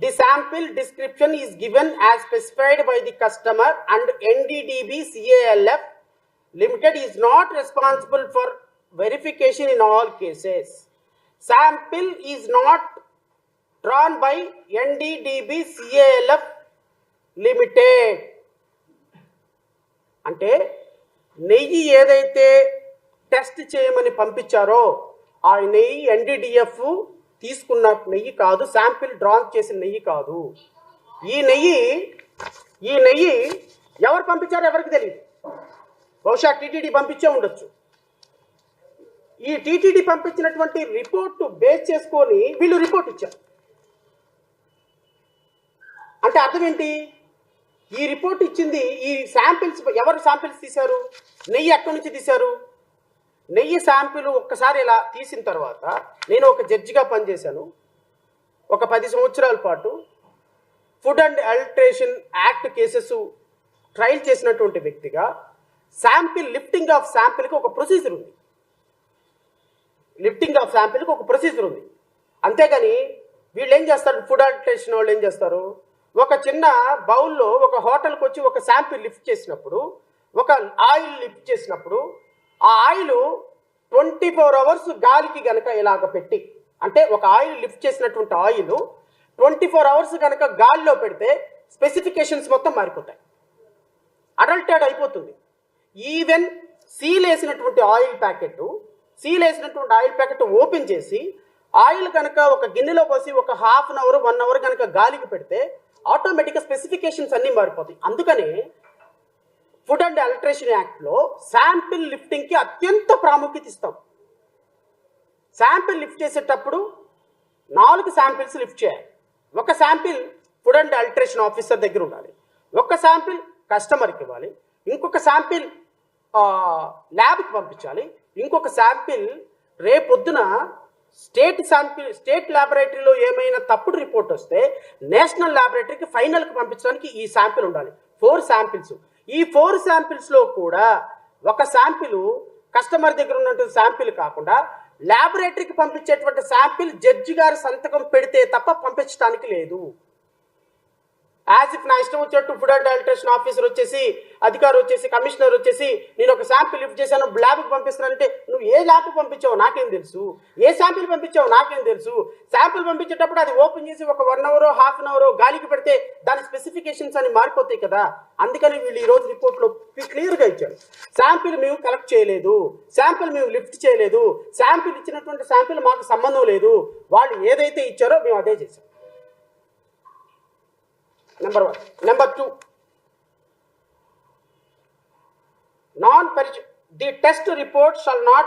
The sample description is given as specified by the customer and NDDB CALF Limited is not responsible for verification in all cases. Sample is not drawn by NDDB CALF Limited. అంటే నెయ్యి ఏదైతే test చేయమని పంపించారో ఆ నెయ్యి ఎన్డీడీఎఫ్ తీసుకున్న నెయ్యి కాదు, శాంపిల్ డ్రాన్ చేసిన నెయ్యి కాదు. ఈ నెయ్యి ఎవరు పంపించారో ఎవరికి తెలియదు. బహుశా టీటీడీ పంపించే ఉండొచ్చు. ఈ టీటీడీ పంపించినటువంటి రిపోర్టు బేస్ చేసుకొని వీళ్ళు రిపోర్ట్ ఇచ్చారు. అంటే అర్థం ఏంటి? ఈ రిపోర్ట్ ఇచ్చింది ఈ శాంపిల్స్, ఎవరు శాంపిల్స్ తీశారు? నెయ్యి ఎక్కడి నుంచి తీశారు? నెయ్యి శాంపిల్ ఒక్కసారి ఇలా తీసిన తర్వాత, నేను ఒక జడ్జిగా పనిచేశాను ఒక 10 సంవత్సరాల పాటు. Food and adulteration act cases trial చేసినటువంటి వ్యక్తిగా లిఫ్టింగ్ ఆఫ్ శాంపిల్కి ఒక ప్రొసీజర్ ఉంది. అంతేగాని వీళ్ళు ఏం చేస్తారు, ఫుడ్ అడల్టరేషన్ వాళ్ళు ఏం చేస్తారు, ఒక చిన్న బౌల్లో ఒక హోటల్కి వచ్చి ఒక శాంపిల్ లిఫ్ట్ చేసినప్పుడు, ఒక ఆయిల్ లిఫ్ట్ చేసినప్పుడు, ఆ ఆయిల్ 24 అవర్స్ గాలికి గనక ఇలాగ పెట్టి, అంటే ఒక ఆయిల్ లిఫ్ట్ చేసినటువంటి ఆయిల్ 24 అవర్స్ కనుక గాలిలో పెడితే స్పెసిఫికేషన్స్ మొత్తం మారిపోతాయి, అడల్టెడ్ అయిపోతుంది. ఈవెన్ సీల్ వేసినటువంటి ఆయిల్ ప్యాకెట్ ఓపెన్ చేసి ఆయిల్ కనుక ఒక గిన్నెలో పోసి ఒక హాఫ్ అన్ అవర్ 1 అవర్ కనుక గాలికి పెడితే ఆటోమేటిక్గా స్పెసిఫికేషన్స్ అన్నీ మారిపోతాయి. అందుకనే ఫుడ్ అండ్ అడల్టరేషన్ యాక్ట్లో శాంపిల్ లిఫ్టింగ్కి అత్యంత ప్రాముఖ్యత ఇస్తాం. శాంపిల్ లిఫ్ట్ చేసేటప్పుడు 4 శాంపిల్స్ లిఫ్ట్ చేయాలి. ఒక sample food and adulteration officer దగ్గర ఉండాలి, ఒక శాంపిల్ కస్టమర్కి ఇవ్వాలి, ఇంకొక శాంపిల్ ల్యాబ్కి పంపించాలి, ఇంకొక శాంపిల్ రేపొద్దున స్టేట్ ల్యాబొరేటరీలో ఏమైనా తప్పుడు రిపోర్ట్ వస్తే నేషనల్ ల్యాబొరేటరీకి ఫైనల్కి పంపించడానికి ఈ శాంపిల్ ఉండాలి. 4 శాంపిల్స్. ఈ 4 శాంపిల్స్లో కూడా ఒక శాంపిల్ కస్టమర్ దగ్గర ఉన్నటువంటి శాంపిల్ కాకుండా ల్యాబొరేటరీకి పంపించేటువంటి శాంపిల్ జడ్జి గారి సంతకం పెడితే తప్ప పంపించడానికి లేదు. యాజ్ ఇఫ్ నా ఇష్టం వచ్చినట్టు ఫుడ్ అండ్ అడల్టరేషన్ ఆఫీసర్ వచ్చేసి, అధికారి వచ్చేసి, కమిషనర్ వచ్చేసి, నేను ఒక శాంపిల్ లిఫ్ట్ చేశాను ల్యాబ్కి పంపిస్తానంటే, నువ్వు ఏ ల్యాబ్కి పంపించావు నాకేం తెలుసు, ఏ శాంపిల్ పంపించావు నాకేం తెలుసు. శాంపిల్ పంపించేటప్పుడు అది ఓపెన్ చేసి ఒక 1 అవర్ హాఫ్ అన్ అవర్ గాలికి పెడితే దాని స్పెసిఫికేషన్స్ అని మారిపోతాయి కదా. అందుకని వీళ్ళు ఈరోజు రిపోర్ట్లో క్లియర్గా ఇచ్చారు, శాంపిల్ మేము కలెక్ట్ చేయలేదు, శాంపిల్ మేము లిఫ్ట్ చేయలేదు, శాంపిల్ ఇచ్చినటువంటి శాంపిల్ మాకు సంబంధం లేదు, వాళ్ళు ఏదైతే ఇచ్చారో మేము అదే చేసాం. Number 1. Number 2, the test report shall not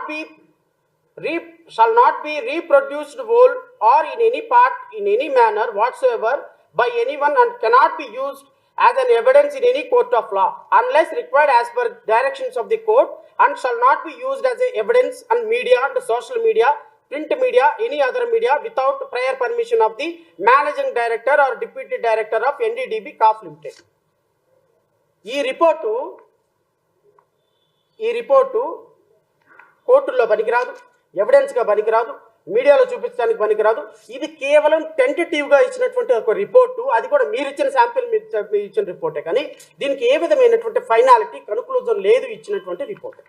be reproduced whole or in any part in any manner whatsoever by anyone and cannot be used as an evidence in any court of law unless required as per directions of the court, and shall not be used as a evidence on media and social media, print media, any other media without prior permission of the managing director or deputy director of NDDB CAF Limited. ఈ report కోర్టుల్లో పనికిరాదు, ఎవిడెన్స్గా పనికిరాదు, మీడియాలో చూపించడానికి పనికిరాదు. ఇది కేవలం టెంటేటివ్గా ఇచ్చినటువంటి ఒక రిపోర్టు, అది కూడా మీరు ఇచ్చిన శాంపిల్ మీరు ఇచ్చిన రిపోర్టే, కానీ దీనికి ఏ విధమైనటువంటి ఫైనాలిటీ కన్క్లూజన్ లేదు ఇచ్చినటువంటి రిపోర్ట్.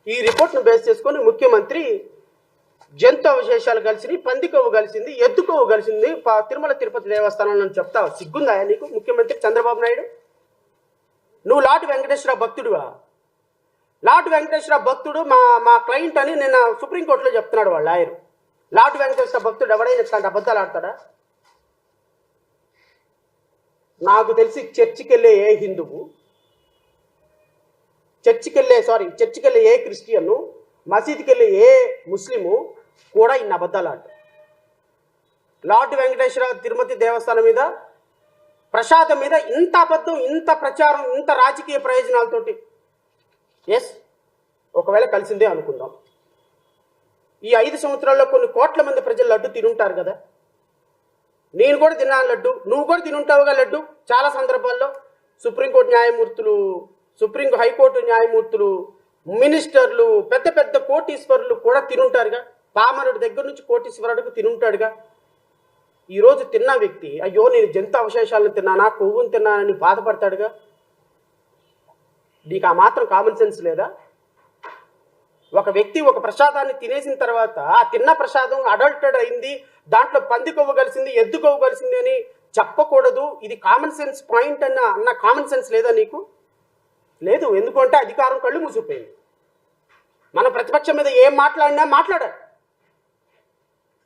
ఈ రిపోర్ట్ను బేస్ చేసుకొని ముఖ్యమంత్రి జంతు అవశేషాలు కలిసింది, పంది కొవ్వు కలిసింది, ఎద్దు కొవ్వు కలిసింది తిరుమల తిరుపతి దేవస్థానంలో చెప్తావు. సిగ్గుందా నీకు ముఖ్యమంత్రి చంద్రబాబు నాయుడు? నువ్వు లాటి వెంకటేశ్వర భక్తుడువా? లాటి వెంకటేశ్వర భక్తుడు మా క్లయింట్ అని నిన్న సుప్రీంకోర్టులో చెప్తున్నాడు వాళ్ళ లాయరు. లాటి వెంకటేశ్వర భక్తుడు ఎవడైనా ఇట్లాంటి అబద్ధాలు ఆడతాడా? నాకు తెలిసి చర్చికి వెళ్ళే ఏ హిందువు, చర్చికి వెళ్ళే ఏ క్రిస్టియను, మసీదుకి వెళ్ళే ఏ ముస్లిము కూడా ఇన్ని అబద్ధాలు ఆడతారు. లార్డ్ వెంకటేశ్వర తిరుమతి దేవస్థానం మీద, ప్రసాదం మీద ఇంత అబద్ధం, ఇంత ప్రచారం, ఇంత రాజకీయ ప్రయోజనాలతోటి. ఎస్, ఒకవేళ కలిసిందే అనుకుందాం. ఈ 5 సంవత్సరాల్లో కొన్ని కోట్ల మంది ప్రజలు లడ్డు తినుంటారు కదా. నేను కూడా తిన్నాను లడ్డు, నువ్వు కూడా తినుంటావుగా లడ్డు. చాలా సందర్భాల్లో సుప్రీంకోర్టు న్యాయమూర్తులు, హైకోర్టు న్యాయమూర్తులు, మినిస్టర్లు, పెద్ద పెద్ద కోటీశ్వరులు కూడా తినుంటారుగా. పామరుడి దగ్గర నుంచి కోటీశ్వరుడికి తినుంటాడుగా. ఈరోజు తిన్న వ్యక్తి అయ్యో నేను జంతు అవశేషాలను తిన్నానా, కొవ్వును తిన్నానని బాధపడతాడుగా. నీకు ఆ మాత్రం కామన్ సెన్స్ లేదా? ఒక వ్యక్తి ఒక ప్రసాదాన్ని తినేసిన తర్వాత ఆ తిన్న ప్రసాదం అడల్టెడ్ అయింది, దాంట్లో పంది కొవ్వు కలిసింది, ఎద్దు కొవ్వు కలిసింది అని చెప్పకూడదు. ఇది కామన్ సెన్స్ పాయింట్ అన్న కామన్ సెన్స్ లేదా నీకు? లేదు. ఎందుకంటే అధికారం కళ్ళు మూసిపోయింది. మన ప్రతిపక్షం మీద ఏం మాట్లాడినా మాట్లాడారు.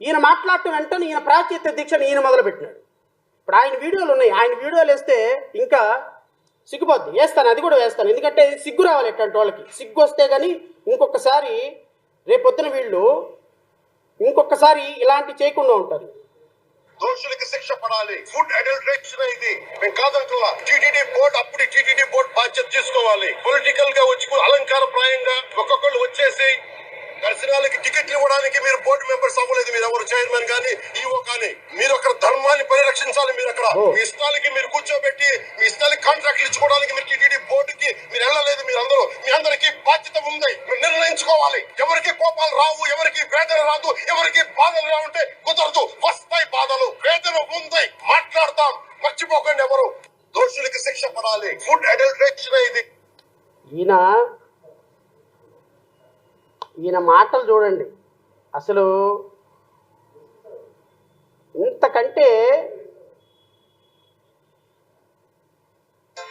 ఈయన మాట్లాడటం వెంటనే ఈయన ప్రాచిత్య దీక్షను ఈయన మొదలుపెట్టినాడు. ఇప్పుడు ఆయన వీడియోలు ఉన్నాయి, ఆయన వీడియోలు వేస్తే ఇంకా సిగ్గుపోద్ది. వేస్తాను, అది కూడా వేస్తాను. ఎందుకంటే సిగ్గు రావాలి ఎట్లాంటి వాళ్ళకి. సిగ్గు వస్తే కానీ ఇంకొకసారి రేపొద్దున వీళ్ళు ఇంకొకసారి ఇలాంటి చేయకుండా ఉంటారు. దోషులకి శిక్ష పడాలి. ఫుడ్ అడల్టరేషన్ ఇది మేము కాదంటున్నా. టీటీడీ బోర్డు, అప్పుడు టీటీడీ బోర్డు బాధ్యత. బాధ్యత తీసుకోవాలి. పొలిటికల్ గా వచ్చి అలంకార ప్రాయంగా ఒక్కొక్కళ్ళు వచ్చేసి దర్శనాలకి టికెట్లు ఇవ్వడానికి మీరు బోర్డు మెంబర్స్ అవ్వలేదు. మీరు ఎవరు చైర్మన్ కానీ ఈవో కానీ మీరు అక్కడ ధర్మాన్ని పరిరక్షించాలి. మీరు అక్కడ మీ ఇష్టాలకి మీరు కూర్చోబెట్టి మీ ఇష్టాలకి కాంట్రాక్ట్లు ఇచ్చుకోవడానికి మీరు టీటీడీ బోర్డుకి మీరు వెళ్ళలేదు. మీరు అందరూ మీ అందరికీ బాధ్యత ఉంది. మీరు నిర్ణయించుకోవాలి. ఎవరికి కోపాలు రావు, ఎవరికి వేదన రాదు, ఎవరికి బాధలు రావుంటే కుదరదు. వస్తాయి బాధలు, వేదన ఉంది, మాట్లాడతాం. మర్చిపోకండి, ఎవరు దోషులకి శిక్ష పడాలి. ఫుడ్ అడల్ట్రేషన్ ఇది. ఈయన మాటలు చూడండి, అసలు ఇంతకంటే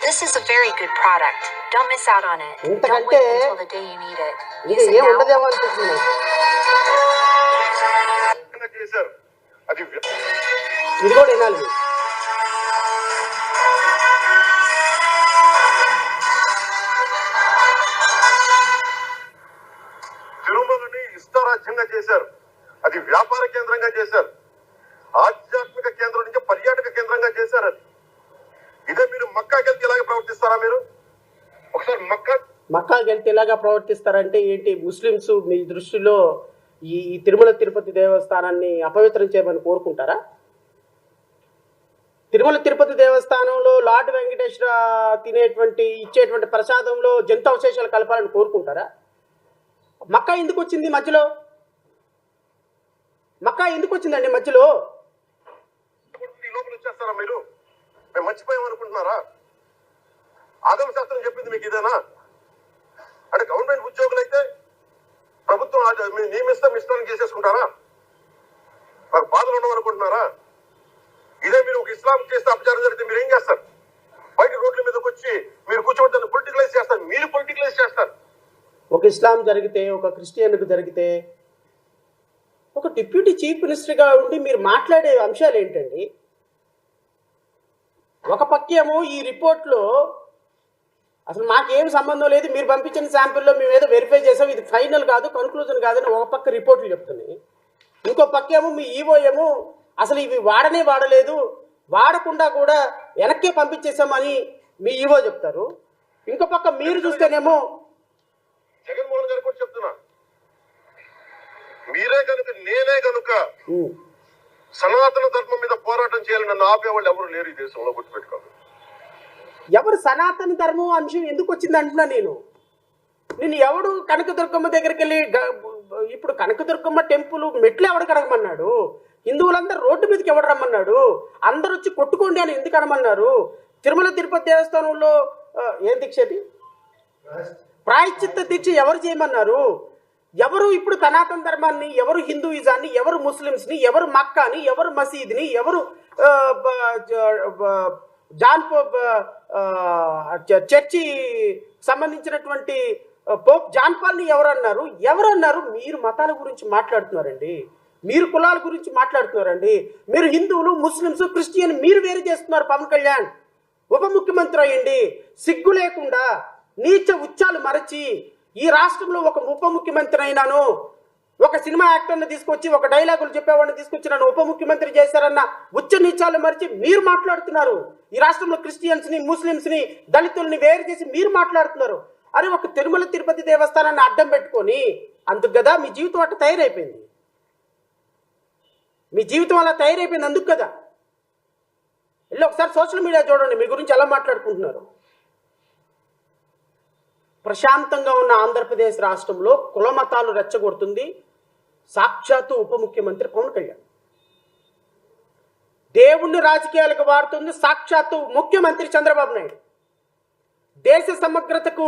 This is a very good product. Don't miss out on it. Don't ఇంతకంటే wait until the day you need it. ఇది Use it ఏం now. ఉండదేమో అనిపిస్తుంది. చేశారు అది ఇది కూడా వినాలి. తిరుమలని ఇష్టారాజ్యంగా చేశారు. అది వ్యాపార కేంద్రంగా చేశారు. ఆధ్యాత్మిక కేంద్రం నుంచి పర్యాటక కేంద్రంగా చేశారు. అది ఇదే మీరు మక్కాకి వెళ్తే ఇలాగే ప్రవర్తిస్తారా? మీరు ఒకసారి మక్కాకి వెళ్తే ఇలాగా ప్రవర్తిస్తారంటే ఏంటి? ముస్లిమ్స్ మీ దృష్టిలో ఈ తిరుమల తిరుపతి దేవస్థానాన్ని అపవిత్రం చేయమని కోరుకుంటారా? తిరుమల తిరుపతి దేవస్థానంలో లార్డ్ వెంకటేశ్వర ఇచ్చేటువంటి ప్రసాదంలో జంతు అవశేషాలు కలపాలని కోరుకుంటారా? మక్కా ఎందుకు వచ్చింది మధ్యలో? మక్కా ఎందుకు వచ్చిందండి మధ్యలో? లోపల వచ్చేస్తారా మీరు? మేము మర్చిపోయామనుకుంటున్నారా? ఆగమ శాస్త్రం చెప్పింది మీకు ఇదేనా? అంటే గవర్నమెంట్ ఉద్యోగులు అయితే ప్రభుత్వం మీరు నియమిస్తాం ఇష్టాన్ని చేసేసుకుంటారా? మాకు బాధలు ఉండవనుకుంటున్నారా? ఇదే మీరు ఒక ఇస్లాం చేస్తే అపచారం జరిగితే మీరు ఏం చేస్తారు? బయట రోడ్ల మీదకి వచ్చి మీరు కూర్చోబెట్టాను పొలిటికలైజ్ చేస్తారు. మీరు పొలిటికలైజ్ చేస్తారు. ఒక ఇస్లాం జరిగితే, ఒక క్రిస్టియన్కు జరిగితే, ఒక డిప్యూటీ చీఫ్ మినిస్టర్గా ఉండి మీరు మాట్లాడే అంశాలు ఏంటండి? ఒక పక్కేమో ఈ రిపోర్ట్లో అసలు మాకేం సంబంధం లేదు, మీరు పంపించిన శాంపిల్లో మేము ఏదో వెరిఫై చేసాం, ఇది ఫైనల్ కాదు, కన్క్లూజన్ కాదని ఒక పక్క రిపోర్ట్లు చెప్తున్నాయి. ఇంకో పక్కేమో మీ ఈవో ఏమో అసలు ఇవి వాడలేదు, వాడకుండా కూడా వెనక్కే పంపించేసామని మీ ఈవో చెప్తారు. ఇంకో పక్క మీరు చూస్తేనేమో జగన్మోహన్ గారు కూడా చెప్తున్నా, మీరే కనుక నేనే కనుక సనాతన ధర్మం మీద పోరాటం చేయాలని నన్ను ఆపేవాళ్ళు ఎవరు లేరు ఈ దేశంలో. గుర్తుపెట్టుకోవాలి. ఎవరు సనాతన ధర్మం అంశం ఎందుకు వచ్చింది అంటున్నా నేను ఎవడు కనకదుర్గమ్మ దగ్గరికి వెళ్ళి ఇప్పుడు కనకదుర్గమ్మ టెంపుల్ మెట్లు ఎవడు కడగమన్నాడు? హిందువులందరూ రోడ్డు మీదకి ఎవడు రమ్మన్నాడు? అందరు వచ్చి కొట్టుకోండి అని ఎందుకు అనమన్నారు? తిరుమల తిరుపతి దేవస్థానంలో ఏం దీక్ష అది? ప్రాయశ్చిత్త దీక్ష ఎవరు చేయమన్నారు? ఎవరు ఇప్పుడు సనాతన ధర్మాన్ని, ఎవరు హిందూయిజాన్ని, ఎవరు ముస్లిమ్స్ని, ఎవరు మక్కాని, ఎవరు మసీద్ని, ఎవరు చర్చి సంబంధించినటువంటి పోప్ జాన్ పాల్ని ఎవరన్నారు? మీరు మతాల గురించి మాట్లాడుతున్నారండి, మీరు కులాల గురించి మాట్లాడుతున్నారండి. మీరు హిందువులు, ముస్లిమ్స్, క్రిస్టియన్ మీరు వేరు చేస్తున్నారు. పవన్ కళ్యాణ్ ఉప ముఖ్యమంత్రి అయ్యండి, సిగ్గు లేకుండా నీచ ఉచ్చాలు మరచి ఈ రాష్ట్రంలో ఒక ఉప ముఖ్యమంత్రి అయినాను, ఒక సినిమా యాక్టర్ని తీసుకొచ్చి ఒక డైలాగులు చెప్పేవాడిని తీసుకొచ్చి నన్ను ఉప ముఖ్యమంత్రి చేశారన్న ఉచ్చ నీచాలు మరిచి మీరు మాట్లాడుతున్నారు. ఈ రాష్ట్రంలో క్రిస్టియన్స్ని, ముస్లిమ్స్ని, దళితుల్ని వేరు చేసి మీరు మాట్లాడుతున్నారు. అరే ఒక తిరుమల తిరుపతి దేవస్థానాన్ని అడ్డం పెట్టుకొని అందుకు కదా మీ జీవితం అట్లా తయారైపోయింది. మీ జీవితం అలా తయారైపోయింది అందుకు కదా. వెళ్ళి ఒకసారి సోషల్ మీడియా చూడండి, మీ గురించి ఎలా మాట్లాడుకుంటున్నారు. ప్రశాంతంగా ఉన్న ఆంధ్రప్రదేశ్ రాష్ట్రంలో కుల మతాలు రెచ్చగొడుతుంది సాక్షాత్తు ఉప ముఖ్యమంత్రి పవన్ కళ్యాణ్. దేవుణ్ణి రాజకీయాలకు వాడుతుంది సాక్షాత్తు ముఖ్యమంత్రి చంద్రబాబు నాయుడు. దేశ సమగ్రతకు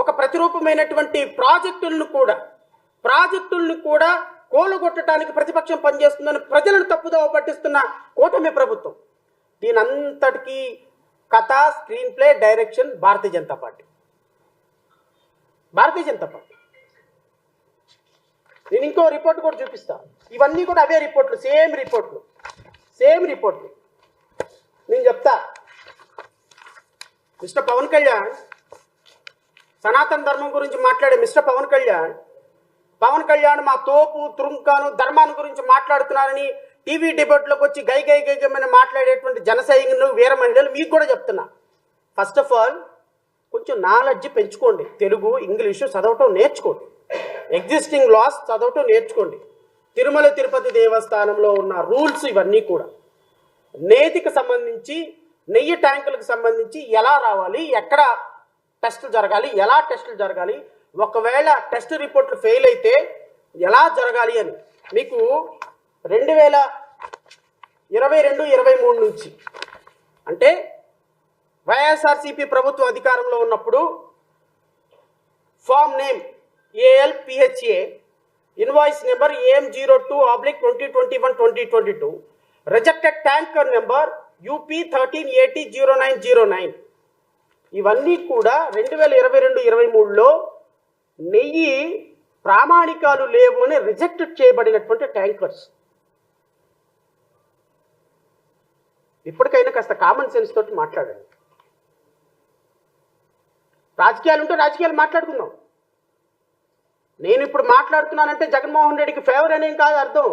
ఒక ప్రతిరూపమైనటువంటి ప్రాజెక్టులను కూడా కూలగొట్టడానికి ప్రతిపక్షం పనిచేస్తుందని ప్రజలను తప్పుదోవ పట్టిస్తున్న కూటమి ప్రభుత్వం. దీనంతటికీ కథ, screen play, direction Bharatiya Janata party. నేను ఇంకో రిపోర్ట్ కూడా చూపిస్తా. ఇవన్నీ కూడా అవే రిపోర్ట్లు, సేమ్ రిపోర్ట్లు. నేను చెప్తా, మిస్టర్ పవన్ కళ్యాణ్, సనాతన ధర్మం గురించి మాట్లాడే మిస్టర్ పవన్ కళ్యాణ్ మా తోపు తురుంకాను ధర్మాన్ని గురించి మాట్లాడుతున్నారని టీవీ డిబేట్లోకి వచ్చి గైగమని మాట్లాడేటువంటి జన సైనికులు, వీర మహిళలు మీకు కూడా చెప్తున్నా. ఫస్ట్ ఆఫ్ ఆల్ కొంచెం నాలెడ్జ్ పెంచుకోండి. తెలుగు, ఇంగ్లీషు చదవటం నేర్చుకోండి. ఎగ్జిస్టింగ్ లాస్ చదవటం నేర్చుకోండి. తిరుమల తిరుపతి దేవస్థానంలో ఉన్న రూల్స్ ఇవన్నీ కూడా నేతికి సంబంధించి, నెయ్యి ట్యాంకులకు సంబంధించి ఎలా రావాలి, ఎక్కడ టెస్టులు జరగాలి, ఎలా టెస్టులు జరగాలి, ఒకవేళ టెస్ట్ రిపోర్ట్లు ఫెయిల్ అయితే ఎలా జరగాలి అని మీకు 2022-23 నుంచి అంటే వైఎస్ఆర్సీపీ ప్రభుత్వం అధికారంలో ఉన్నప్పుడు form name ALPHA invoice number AM02/2021-2022 rejected tanker number UP13800909 ఇవన్నీ కూడా 2022-23లో నెయ్యి ప్రామాణికాలు లేవు అని రిజెక్ట్ చేయబడినటువంటి ట్యాంకర్స్. ఇప్పటికైనా కాస్త కామన్ సెన్స్ తోటి మాట్లాడండి. రాజకీయాలు ఉంటే రాజకీయాలు మాట్లాడుకుందాం. నేను ఇప్పుడు మాట్లాడుతున్నానంటే జగన్మోహన్ రెడ్డికి ఫేవర్ అనేం కాదు అర్థం.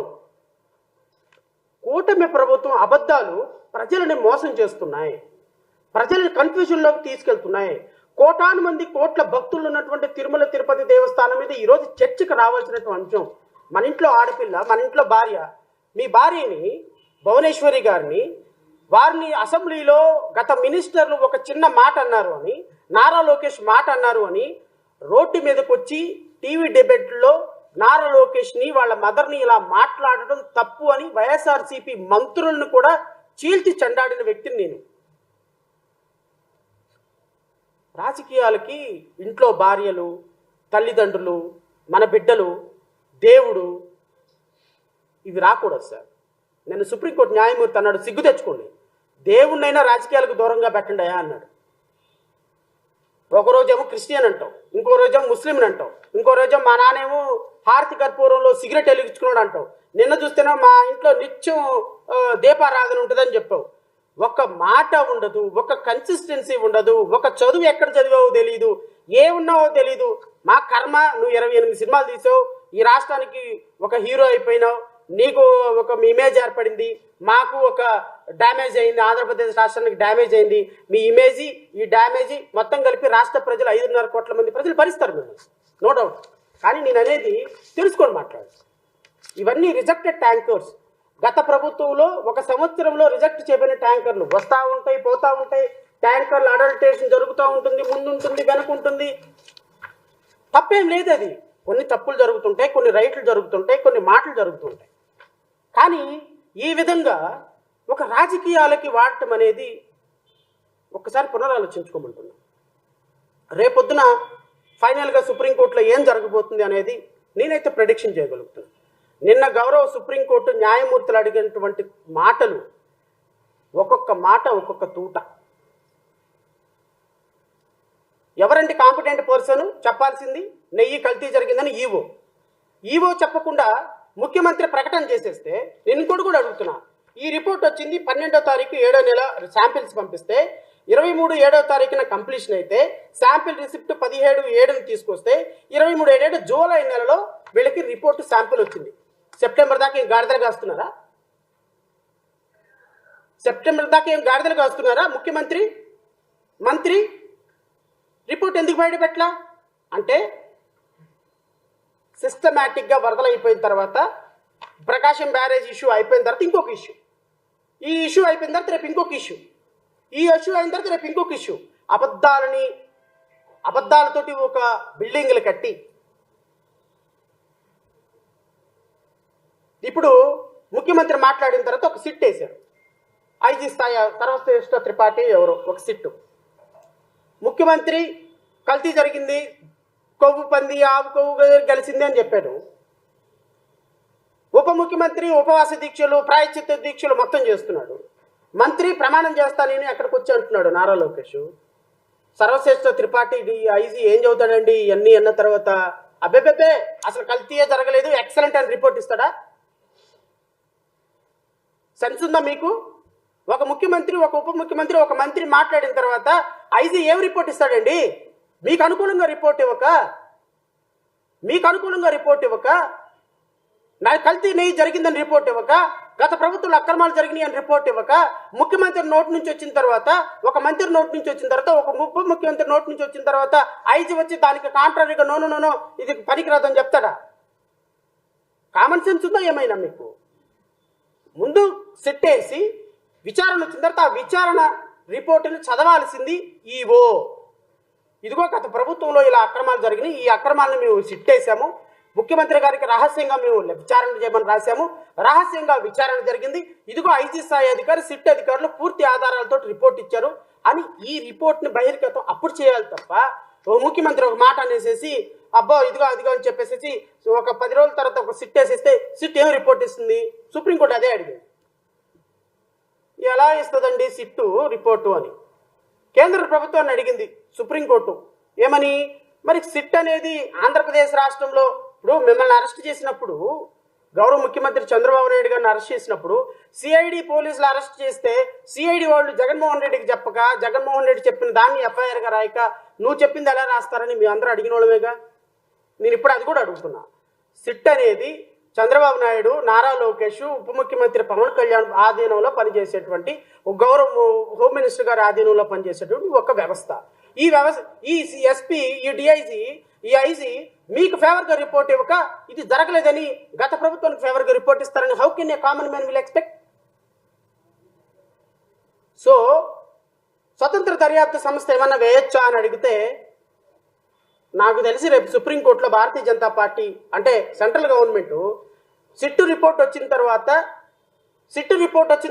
కూటమి ప్రభుత్వం అబద్ధాలు ప్రజలని మోసం చేస్తున్నాయి, ప్రజలను కన్ఫ్యూజన్లోకి తీసుకెళ్తున్నాయి. కోటాను మంది కోట్ల భక్తులు ఉన్నటువంటి తిరుమల తిరుపతి దేవస్థానం మీద ఈరోజు చర్చకు రావాల్సినటువంటి అంశం. మన ఇంట్లో ఆడపిల్ల, మన ఇంట్లో భార్య, మీ భార్యని భువనేశ్వరి గారిని, వారిని అసెంబ్లీలో గత మినిస్టర్లు ఒక చిన్న మాట అన్నారు అని, నారా లోకేష్ మాట అన్నారు అని రోడ్డు మీదకి వచ్చి టీవీ డిబేట్లో నారా లోకేష్ని వాళ్ళ మదర్ని ఇలా మాట్లాడడం తప్పు అని వైఎస్ఆర్సీపీ మంత్రులను కూడా చీల్చి చెండాడిన వ్యక్తిని నేను. రాజకీయాలకి ఇంట్లో భార్యలు, తల్లిదండ్రులు, మన బిడ్డలు, దేవుడు ఇవి రాకూడదు సార్. నేను సుప్రీంకోర్టు న్యాయమూర్తి అన్నాడు, సిగ్గు తెచ్చుకోండి, దేవుణ్ణైనా రాజకీయాలకు దూరంగా పెట్టండి అన్నాడు. ఒకరోజేమో క్రిస్టియన్ అంటాం, ఇంకో రోజేమో ముస్లిం అంటాం, ఇంకో రోజేమో మా నానేమో హారతి కర్పూరంలో సిగరెట్ వెలిగించుకున్నాడు అంటాం. నిన్న చూస్తేనే మా ఇంట్లో నిత్యం దీపారాధన ఉంటుందని చెప్పావు. ఒక మాట ఉండదు, ఒక కన్సిస్టెన్సీ ఉండదు, ఒక చదువు ఎక్కడ చదివావో తెలియదు, ఏమున్నావో తెలీదు. మా కర్మ, నువ్వు 28 సినిమాలు తీసావు, ఈ రాష్ట్రానికి ఒక హీరో అయిపోయినావు, నీకు ఒక ఇమేజ్ ఏర్పడింది, మాకు ఒక డ్యామేజ్ అయింది, ఆంధ్రప్రదేశ్ రాష్ట్రానికి డ్యామేజ్ అయింది. మీ ఇమేజ్, ఈ డ్యామేజ్ మొత్తం కలిపి రాష్ట్ర ప్రజలు 5.5 కోట్ల మంది ప్రజలు భరిస్తారు మీరు, నో డౌట్. కానీ నేను అనేది తెలుసుకొని మాట్లాడు. ఇవన్నీ రిజెక్టెడ్ ట్యాంకర్స్. గత ప్రభుత్వంలో 1 సంవత్సరంలో రిజెక్ట్ చేయబడిన ట్యాంకర్లు వస్తూ ఉంటాయి, పోతూ ఉంటాయి. ట్యాంకర్లు అడల్టేషన్ జరుగుతూ ఉంటుంది, ముందుంటుంది, వెనుకుంటుంది. తప్పేం లేదు. అది కొన్ని తప్పులు జరుగుతుంటాయి, కొన్ని రైట్లు జరుగుతుంటాయి, కొన్ని మాటలు జరుగుతుంటాయి. కానీ ఈ విధంగా ఒక రాజకీయాలకి వాడటం అనేది ఒక్కసారి పునరాలోచించుకోమంటున్నాను. రేపొద్దున ఫైనల్గా సుప్రీంకోర్టులో ఏం జరగబోతుంది అనేది నేనైతే ప్రెడిక్షన్ చేయగలుగుతున్నాను. నిన్న గౌరవ సుప్రీంకోర్టు న్యాయమూర్తులు అడిగినటువంటి మాటలు, ఒక్కొక్క మాట ఒక్కొక్క తూట. ఎవరంటే కాంపిటెంట్ పర్సన్ చెప్పాల్సింది? నెయ్యి కల్తీ జరిగిందని ఈవో చెప్పకుండా ముఖ్యమంత్రి ప్రకటన చేసేస్తే నేను ఇంకోటి కూడా అడుగుతున్నా. ఈ రిపోర్ట్ వచ్చింది 12వ తారీఖు 7వ నెల శాంపిల్స్ పంపిస్తే 23/7వ తారీఖున కంప్లీషన్ అయితే శాంపిల్ రిసిప్ట్ 17/7 తీసుకొస్తే 23/7 జూలై నెలలో వీళ్ళకి రిపోర్ట్ శాంపిల్ వచ్చింది. సెప్టెంబర్ దాకా ఏం గాడిదలు కాస్తున్నారా? సెప్టెంబర్ దాకా ఏం గాడిదలు కాస్తున్నారా? మంత్రి రిపోర్ట్ ఎందుకు బయట పెట్టలా అంటే, సిస్టమేటిక్గా వరదలు అయిపోయిన తర్వాత, ప్రకాశం బ్యారేజ్ ఇష్యూ అయిపోయిన తర్వాత ఇంకొక ఇష్యూ, ఈ ఇష్యూ అయిపోయిన తర్వాత రేపు ఇంకొక ఇష్యూ, ఈ ఇష్యూ అయిన తర్వాత రేపు ఇంకొక ఇష్యూ. అబద్ధాలతోటి ఒక బిల్డింగ్లు కట్టి ఇప్పుడు ముఖ్యమంత్రి మాట్లాడిన తర్వాత ఒక సిట్ వేశారు. ఐజీ స్థాయి సర్వశ్రేష్ఠ త్రిపాఠి ఎవరో ఒక సిట్టు. ముఖ్యమంత్రి కల్తీ జరిగింది, కొవ్వు పంది ఆవు కొవ్వు కలిసింది అని చెప్పాడు. ఉప ముఖ్యమంత్రి ఉపవాస దీక్షలు, ప్రాయశ్చిత్త దీక్షలు మొత్తం చేస్తున్నాడు. మంత్రి ప్రమాణం చేస్తానని అక్కడికి వచ్చి అంటున్నాడు నారా లోకేష్. సర్వశ్రేష్ఠ త్రిపాఠి ఐజీ ఏం చదువుతాడండి ఇవన్నీ అన్న తర్వాత? అబ్బెబ్బెబ్బే, అసలు కల్తీయే జరగలేదు, ఎక్సలెంట్ అని రిపోర్ట్ ఇస్తాడా? సెన్స్ ఉందా మీకు? ఒక ముఖ్యమంత్రి, ఒక ఉప ముఖ్యమంత్రి, ఒక మంత్రి మాట్లాడిన తర్వాత ఐజీ ఏం రిపోర్ట్ ఇస్తాడండి? మీకు అనుకూలంగా రిపోర్ట్ ఇవ్వక, నా కల్తీ నెయ్యి జరిగిందని రిపోర్ట్ ఇవ్వక, గత ప్రభుత్వంలో అక్రమాలు జరిగినాయి అని రిపోర్ట్ ఇవ్వక, ముఖ్యమంత్రి నోటి నుంచి వచ్చిన తర్వాత, ఒక మంత్రి నోటి నుంచి వచ్చిన తర్వాత, ఒక ఉప ముఖ్యమంత్రి నోటి నుంచి వచ్చిన తర్వాత ఐజీ వచ్చి దానికి కాంట్రారీగా నో ఇది పనికిరాదని చెప్తాడా? కామన్ సెన్స్ ఉందా ఏమైనా మీకు? ముందు సెట్టేసి విచారణ వచ్చిన తర్వాత ఆ విచారణ రిపోర్టుని చదవాల్సింది ఈవో. ఇదిగో గత ప్రభుత్వంలో ఇలా అక్రమాలు జరిగినాయి, ఈ అక్రమాలను మేము సిట్టేసాము, ముఖ్యమంత్రి గారికి రహస్యంగా మేము విచారణ చేయమని రాశాము, రహస్యంగా విచారణ జరిగింది, ఇదిగో ఐజీ స్థాయి అధికారి, సిట్ అధికారులు పూర్తి ఆధారాలతో రిపోర్ట్ ఇచ్చారు అని ఈ రిపోర్ట్ని బహిర్గతం అప్పుడు చేయాలి తప్ప, ఓ ముఖ్యమంత్రి ఒక మాట అనేసేసి అబ్బో ఇదిగో అదిగో అని చెప్పేసి ఒక 10 రోజుల తర్వాత ఒక సిట్ వేసేస్తే సిట్ ఏం రిపోర్ట్ ఇస్తుంది? సుప్రీంకోర్టు అదే అడిగింది. ఎలా ఇస్తుందండి సిట్టు రిపోర్టు అని కేంద్ర ప్రభుత్వాన్ని అడిగింది సుప్రీంకోర్టు. ఏమని? మరి సిట్ అనేది ఆంధ్రప్రదేశ్ రాష్ట్రంలో ఇప్పుడు మిమ్మల్ని అరెస్ట్ చేసినప్పుడు, గౌరవ ముఖ్యమంత్రి చంద్రబాబు నాయుడు గారిని అరెస్ట్ చేసినప్పుడు సిఐడి పోలీసులు అరెస్ట్ చేస్తే సిఐడి వాళ్ళు జగన్మోహన్ రెడ్డికి చెప్పక, జగన్మోహన్ రెడ్డి చెప్పిన దాన్ని ఎఫ్ఐఆర్గా రాయక నువ్వు చెప్పింది ఎలా రాస్తారని మీ అందరూ అడిగిన వాళ్ళమేగా. నేను ఇప్పుడు అది కూడా అడుగుతున్నా. సిట్ అనేది చంద్రబాబు నాయుడు, నారా లోకేష్, ఉప ముఖ్యమంత్రి పవన్ కళ్యాణ్ ఆధీనంలో పనిచేసేటువంటి, గౌరవ హోమ్ మినిస్టర్ గారి ఆధీనంలో పనిచేసేటువంటి ఒక వ్యవస్థ. ఈ వ్యవస్థ, ఈ ఎస్పీ, ఈ డిఐజీ, ఈ ఐజీ మీకు ఫేవర్గా రిపోర్ట్ ఇవ్వక ఇది జరగలేదని గత ప్రభుత్వానికి ఫేవర్గా రిపోర్ట్ ఇస్తారని how can a common man will expect? So స్వతంత్ర దర్యాప్తు సంస్థ ఏమన్నా వేయొచ్చా అని అడిగితే, నాకు తెలిసి రేపు సుప్రీంకోర్టులో భారతీయ జనతా పార్టీ అంటే సెంట్రల్ గవర్నమెంట్ సిట్టు రిపోర్ట్ వచ్చిన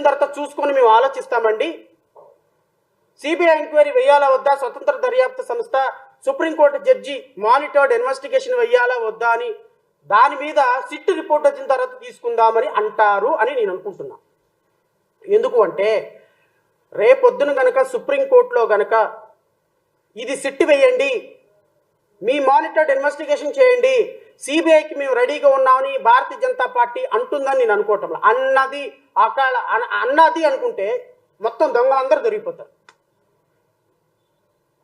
తర్వాత చూసుకొని మేము ఆలోచిస్తామండి, సిబిఐ ఎంక్వైరీ వేయాలా వద్దా, స్వతంత్ర దర్యాప్తు సంస్థ, సుప్రీంకోర్టు జడ్జి మానిటర్డ్ ఇన్వెస్టిగేషన్ వేయాలా వద్దా అని దాని మీద సిట్టు రిపోర్ట్ వచ్చిన తర్వాత తీసుకుందామని అంటారు అని నేను అనుకుంటున్నా. ఎందుకు అంటే రేపొద్దున గనక సుప్రీంకోర్టులో గనక ఇది సిట్టు వేయండి, మీ మానిటర్డ్ ఇన్వెస్టిగేషన్ చేయండి, సిబిఐకి మేము రెడీగా ఉన్నామని భారతీయ జనతా పార్టీ అంటుందని నేను అనుకోవటం. అన్నది అనుకుంటే మొత్తం దొంగలందరూ దొరికిపోతారు.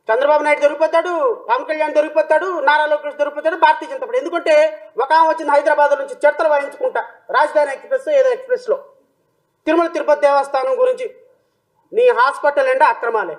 చంద్రబాబు నాయుడు దొరికిపోతాడు, పవన్ కళ్యాణ్ దొరికిపోతాడు, నారా లోకేష్ దొరికిపోతాడు, భారతీయ జనతా పార్టీ. ఎందుకంటే ఒక ఆమె వచ్చింది హైదరాబాద్ నుంచి చిడతలు వాయించుకుంటా రాజధాని ఎక్స్ప్రెస్ ఏదో ఎక్స్ప్రెస్లో తిరుమల తిరుపతి దేవస్థానం గురించి, నీ హాస్పిటల్ అంటే అక్రమాలే,